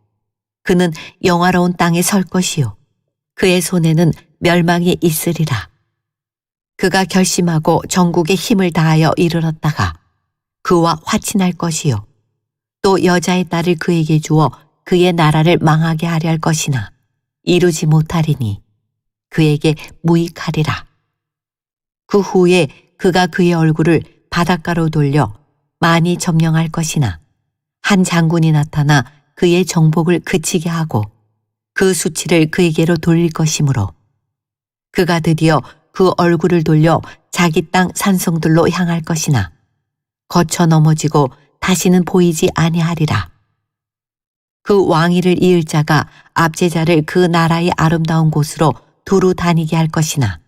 그는 영화로운 땅에 설 것이요 그의 손에는 멸망이 있으리라. 그가 결심하고 전국에 힘을 다하여 이르렀다가 그와 화친할 것이요 또 여자의 딸을 그에게 주어 그의 나라를 망하게 하려 할 것이나 이루지 못하리니 그에게 무익하리라. 그 후에 그가 그의 얼굴을 바닷가로 돌려 많이 점령할 것이나 한 장군이 나타나 그의 정복을 그치게 하고 그 수치를 그에게로 돌릴 것이므로 그가 드디어 그 얼굴을 돌려 자기 땅 산성들로 향할 것이나 거쳐 넘어지고 다시는 보이지 아니하리라. 그 왕위를 이을 자가 압제자를 그 나라의 아름다운 곳으로 두루 다니게 할 것이나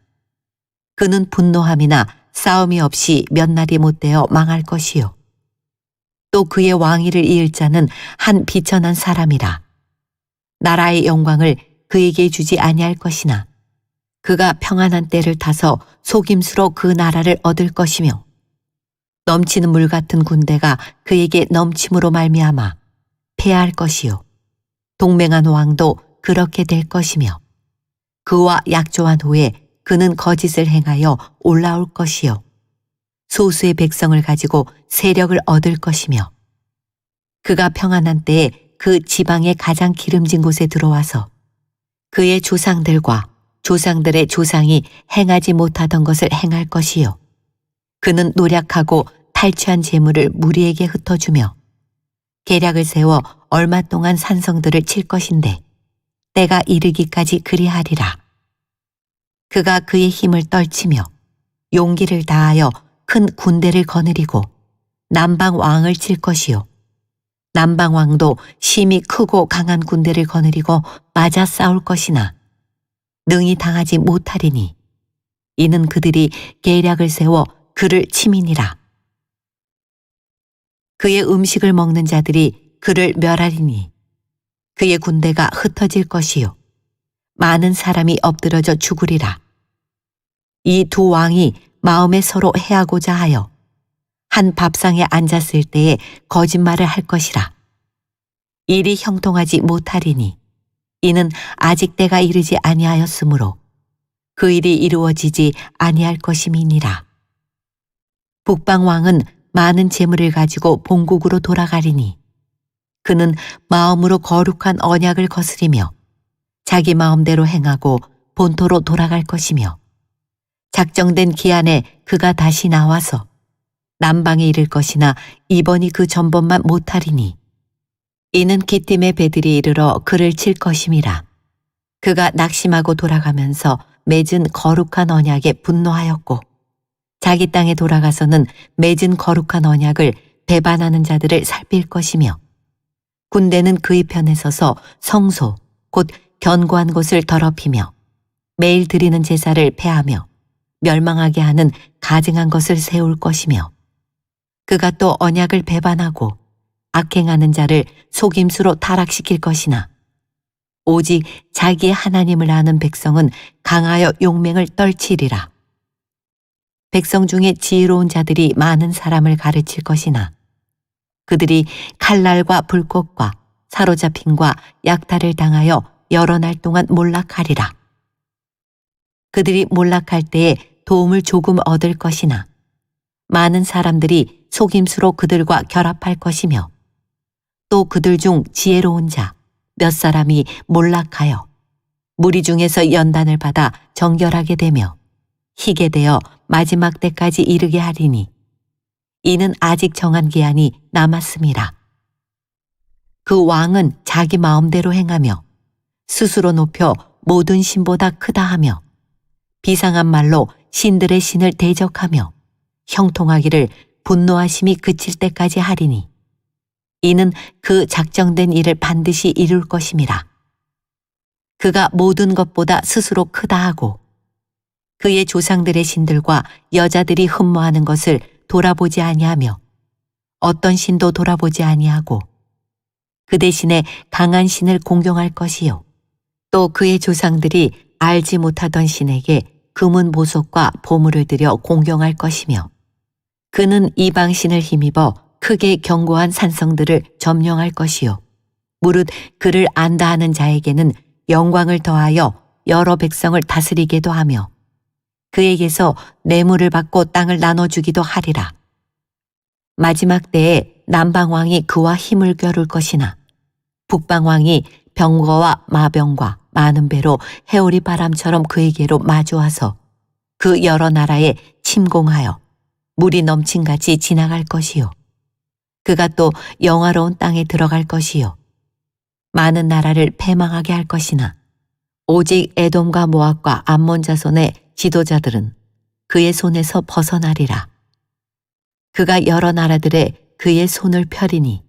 그는 분노함이나 싸움이 없이 몇 날이 못되어 망할 것이요. 또 그의 왕위를 이을 자는 한 비천한 사람이라. 나라의 영광을 그에게 주지 아니할 것이나 그가 평안한 때를 타서 속임수로 그 나라를 얻을 것이며 넘치는 물 같은 군대가 그에게 넘침으로 말미암아 패할 것이요. 동맹한 왕도 그렇게 될 것이며 그와 약조한 후에 그는 거짓을 행하여 올라올 것이요. 소수의 백성을 가지고 세력을 얻을 것이며 그가 평안한 때에 그 지방의 가장 기름진 곳에 들어와서 그의 조상들과 조상들의 조상이 행하지 못하던 것을 행할 것이요. 그는 노력하고 탈취한 재물을 무리에게 흩어주며 계략을 세워 얼마 동안 산성들을 칠 것인데 때가 이르기까지 그리하리라. 그가 그의 힘을 떨치며 용기를 다하여 큰 군대를 거느리고 남방 왕을 칠 것이요. 남방 왕도 심히 크고 강한 군대를 거느리고 맞아 싸울 것이나 능히 당하지 못하리니 이는 그들이 계략을 세워 그를 치민이라. 그의 음식을 먹는 자들이 그를 멸하리니 그의 군대가 흩어질 것이요 많은 사람이 엎드러져 죽으리라. 이 두 왕이 마음에 서로 해하고자 하여 한 밥상에 앉았을 때에 거짓말을 할 것이라. 일이 형통하지 못하리니 이는 아직 때가 이르지 아니하였으므로 그 일이 이루어지지 아니할 것임이니라. 북방 왕은 많은 재물을 가지고 본국으로 돌아가리니 그는 마음으로 거룩한 언약을 거스리며 자기 마음대로 행하고 본토로 돌아갈 것이며 작정된 기한에 그가 다시 나와서 남방에 이를 것이나 이번이 그 전번만 못하리니 이는 기띔의 배들이 이르러 그를 칠 것임이라. 그가 낙심하고 돌아가면서 맺은 거룩한 언약에 분노하였고 자기 땅에 돌아가서는 맺은 거룩한 언약을 배반하는 자들을 살필 것이며 군대는 그의 편에 서서 성소 곧 견고한 곳을 더럽히며 매일 드리는 제사를 폐하며 멸망하게 하는 가증한 것을 세울 것이며 그가 또 언약을 배반하고 악행하는 자를 속임수로 타락시킬 것이나 오직 자기의 하나님을 아는 백성은 강하여 용맹을 떨치리라. 백성 중에 지혜로운 자들이 많은 사람을 가르칠 것이나 그들이 칼날과 불꽃과 사로잡힘과 약탈을 당하여 여러 날 동안 몰락하리라. 그들이 몰락할 때에 도움을 조금 얻을 것이나 많은 사람들이 속임수로 그들과 결합할 것이며 또 그들 중 지혜로운 자 몇 사람이 몰락하여 무리 중에서 연단을 받아 정결하게 되며 희게 되어 마지막 때까지 이르게 하리니 이는 아직 정한 기한이 남았음이라. 그 왕은 자기 마음대로 행하며 스스로 높여 모든 신보다 크다 하며 비상한 말로 신들의 신을 대적하며 형통하기를 분노하심이 그칠 때까지 하리니 이는 그 작정된 일을 반드시 이룰 것임이라. 그가 모든 것보다 스스로 크다 하고 그의 조상들의 신들과 여자들이 흠모하는 것을 돌아보지 아니하며 어떤 신도 돌아보지 아니하고 그 대신에 강한 신을 공경할 것이요 또 그의 조상들이 알지 못하던 신에게 금은 보석과 보물을 들여 공경할 것이며 그는 이방 신을 힘입어 크게 견고한 산성들을 점령할 것이요 무릇 그를 안다 하는 자에게는 영광을 더하여 여러 백성을 다스리게도 하며 그에게서 뇌물을 받고 땅을 나눠주기도 하리라. 마지막 때에 남방왕이 그와 힘을 겨룰 것이나 북방왕이 병거와 마병과 많은 배로 해오리 바람처럼 그에게로 마주와서 그 여러 나라에 침공하여 물이 넘친같이 지나갈 것이요 그가 또 영화로운 땅에 들어갈 것이요 많은 나라를 패망하게 할 것이나 오직 에돔과 모압과 암몬 자손의 지도자들은 그의 손에서 벗어나리라. 그가 여러 나라들의 그의 손을 펴리니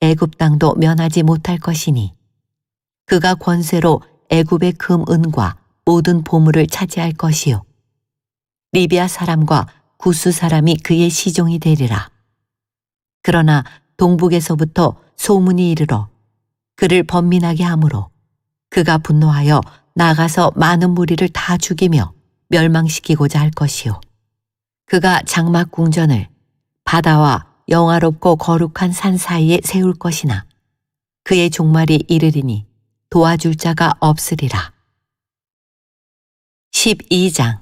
애굽 땅도 면하지 못할 것이니 그가 권세로 애굽의 금 은과 모든 보물을 차지할 것이요 리비아 사람과 구스 사람이 그의 시종이 되리라. 그러나 동북에서부터 소문이 이르러 그를 번민하게 하므로 그가 분노하여 나가서 많은 무리를 다 죽이며 멸망시키고자 할 것이요 그가 장막 궁전을 바다와 영화롭고 거룩한 산 사이에 세울 것이나 그의 종말이 이르리니 도와줄 자가 없으리라. 12장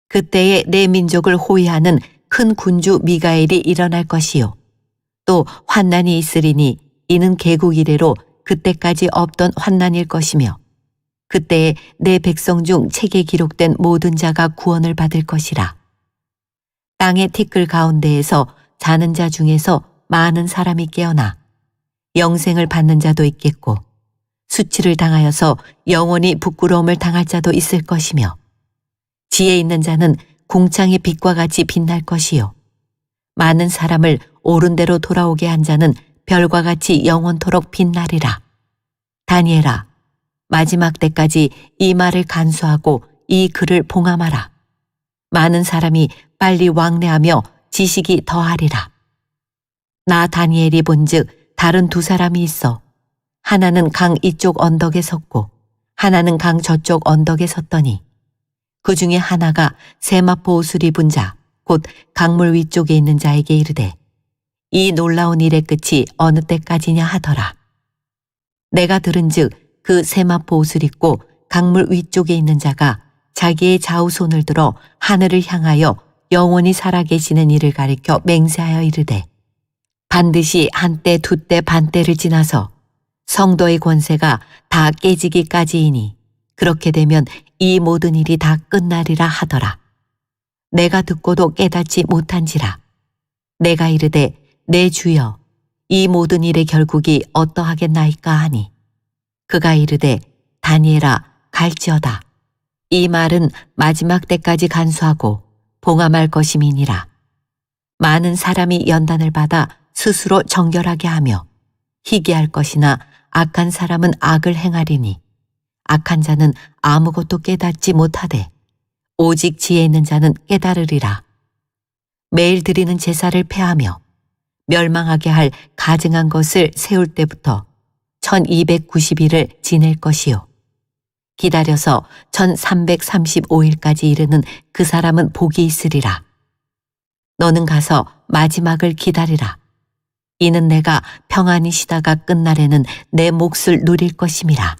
그때에 내 민족을 호위하는 큰 군주 미가엘이 일어날 것이요 또 환난이 있으리니 이는 개국 이래로 그때까지 없던 환난일 것이며 그때에 내 백성 중 책에 기록된 모든 자가 구원을 받을 것이라. 땅의 티끌 가운데에서 자는 자 중에서 많은 사람이 깨어나 영생을 받는 자도 있겠고 수치를 당하여서 영원히 부끄러움을 당할 자도 있을 것이며 지혜 있는 자는 궁창의 빛과 같이 빛날 것이요 많은 사람을 옳은 대로 돌아오게 한 자는 별과 같이 영원토록 빛나리라. 다니엘아, 마지막 때까지 이 말을 간수하고 이 글을 봉함하라. 많은 사람이 빨리 왕래하며 지식이 더하리라. 나 다니엘이 본즉 다른 두 사람이 있어 하나는 강 이쪽 언덕에 섰고 하나는 강 저쪽 언덕에 섰더니 그 중에 하나가 세마포 옷을 입은 자 곧 강물 위쪽에 있는 자에게 이르되 이 놀라운 일의 끝이 어느 때까지냐 하더라. 내가 들은즉 그 세마포 옷을 입고 강물 위쪽에 있는 자가 자기의 좌우손을 들어 하늘을 향하여 영원히 살아계시는 이를 가리켜 맹세하여 이르되 반드시 한때 두때 반때를 지나서 성도의 권세가 다 깨지기까지이니 그렇게 되면 이 모든 일이 다 끝나리라 하더라. 내가 듣고도 깨닫지 못한지라. 내가 이르되 내 주여 이 모든 일의 결국이 어떠하겠나이까 하니 그가 이르되 다니엘아 갈지어다. 이 말은 마지막 때까지 간수하고 봉함할 것임이니라. 많은 사람이 연단을 받아 스스로 정결하게 하며 희귀할 것이나 악한 사람은 악을 행하리니 악한 자는 아무것도 깨닫지 못하되 오직 지혜 있는 자는 깨달으리라. 매일 드리는 제사를 폐하며 멸망하게 할 가증한 것을 세울 때부터 1290일을 지낼 것이요 기다려서 1335일까지 이르는 그 사람은 복이 있으리라. 너는 가서 마지막을 기다리라. 이는 내가 평안히 쉬다가 끝날에는 내 몫을 누릴 것임이라.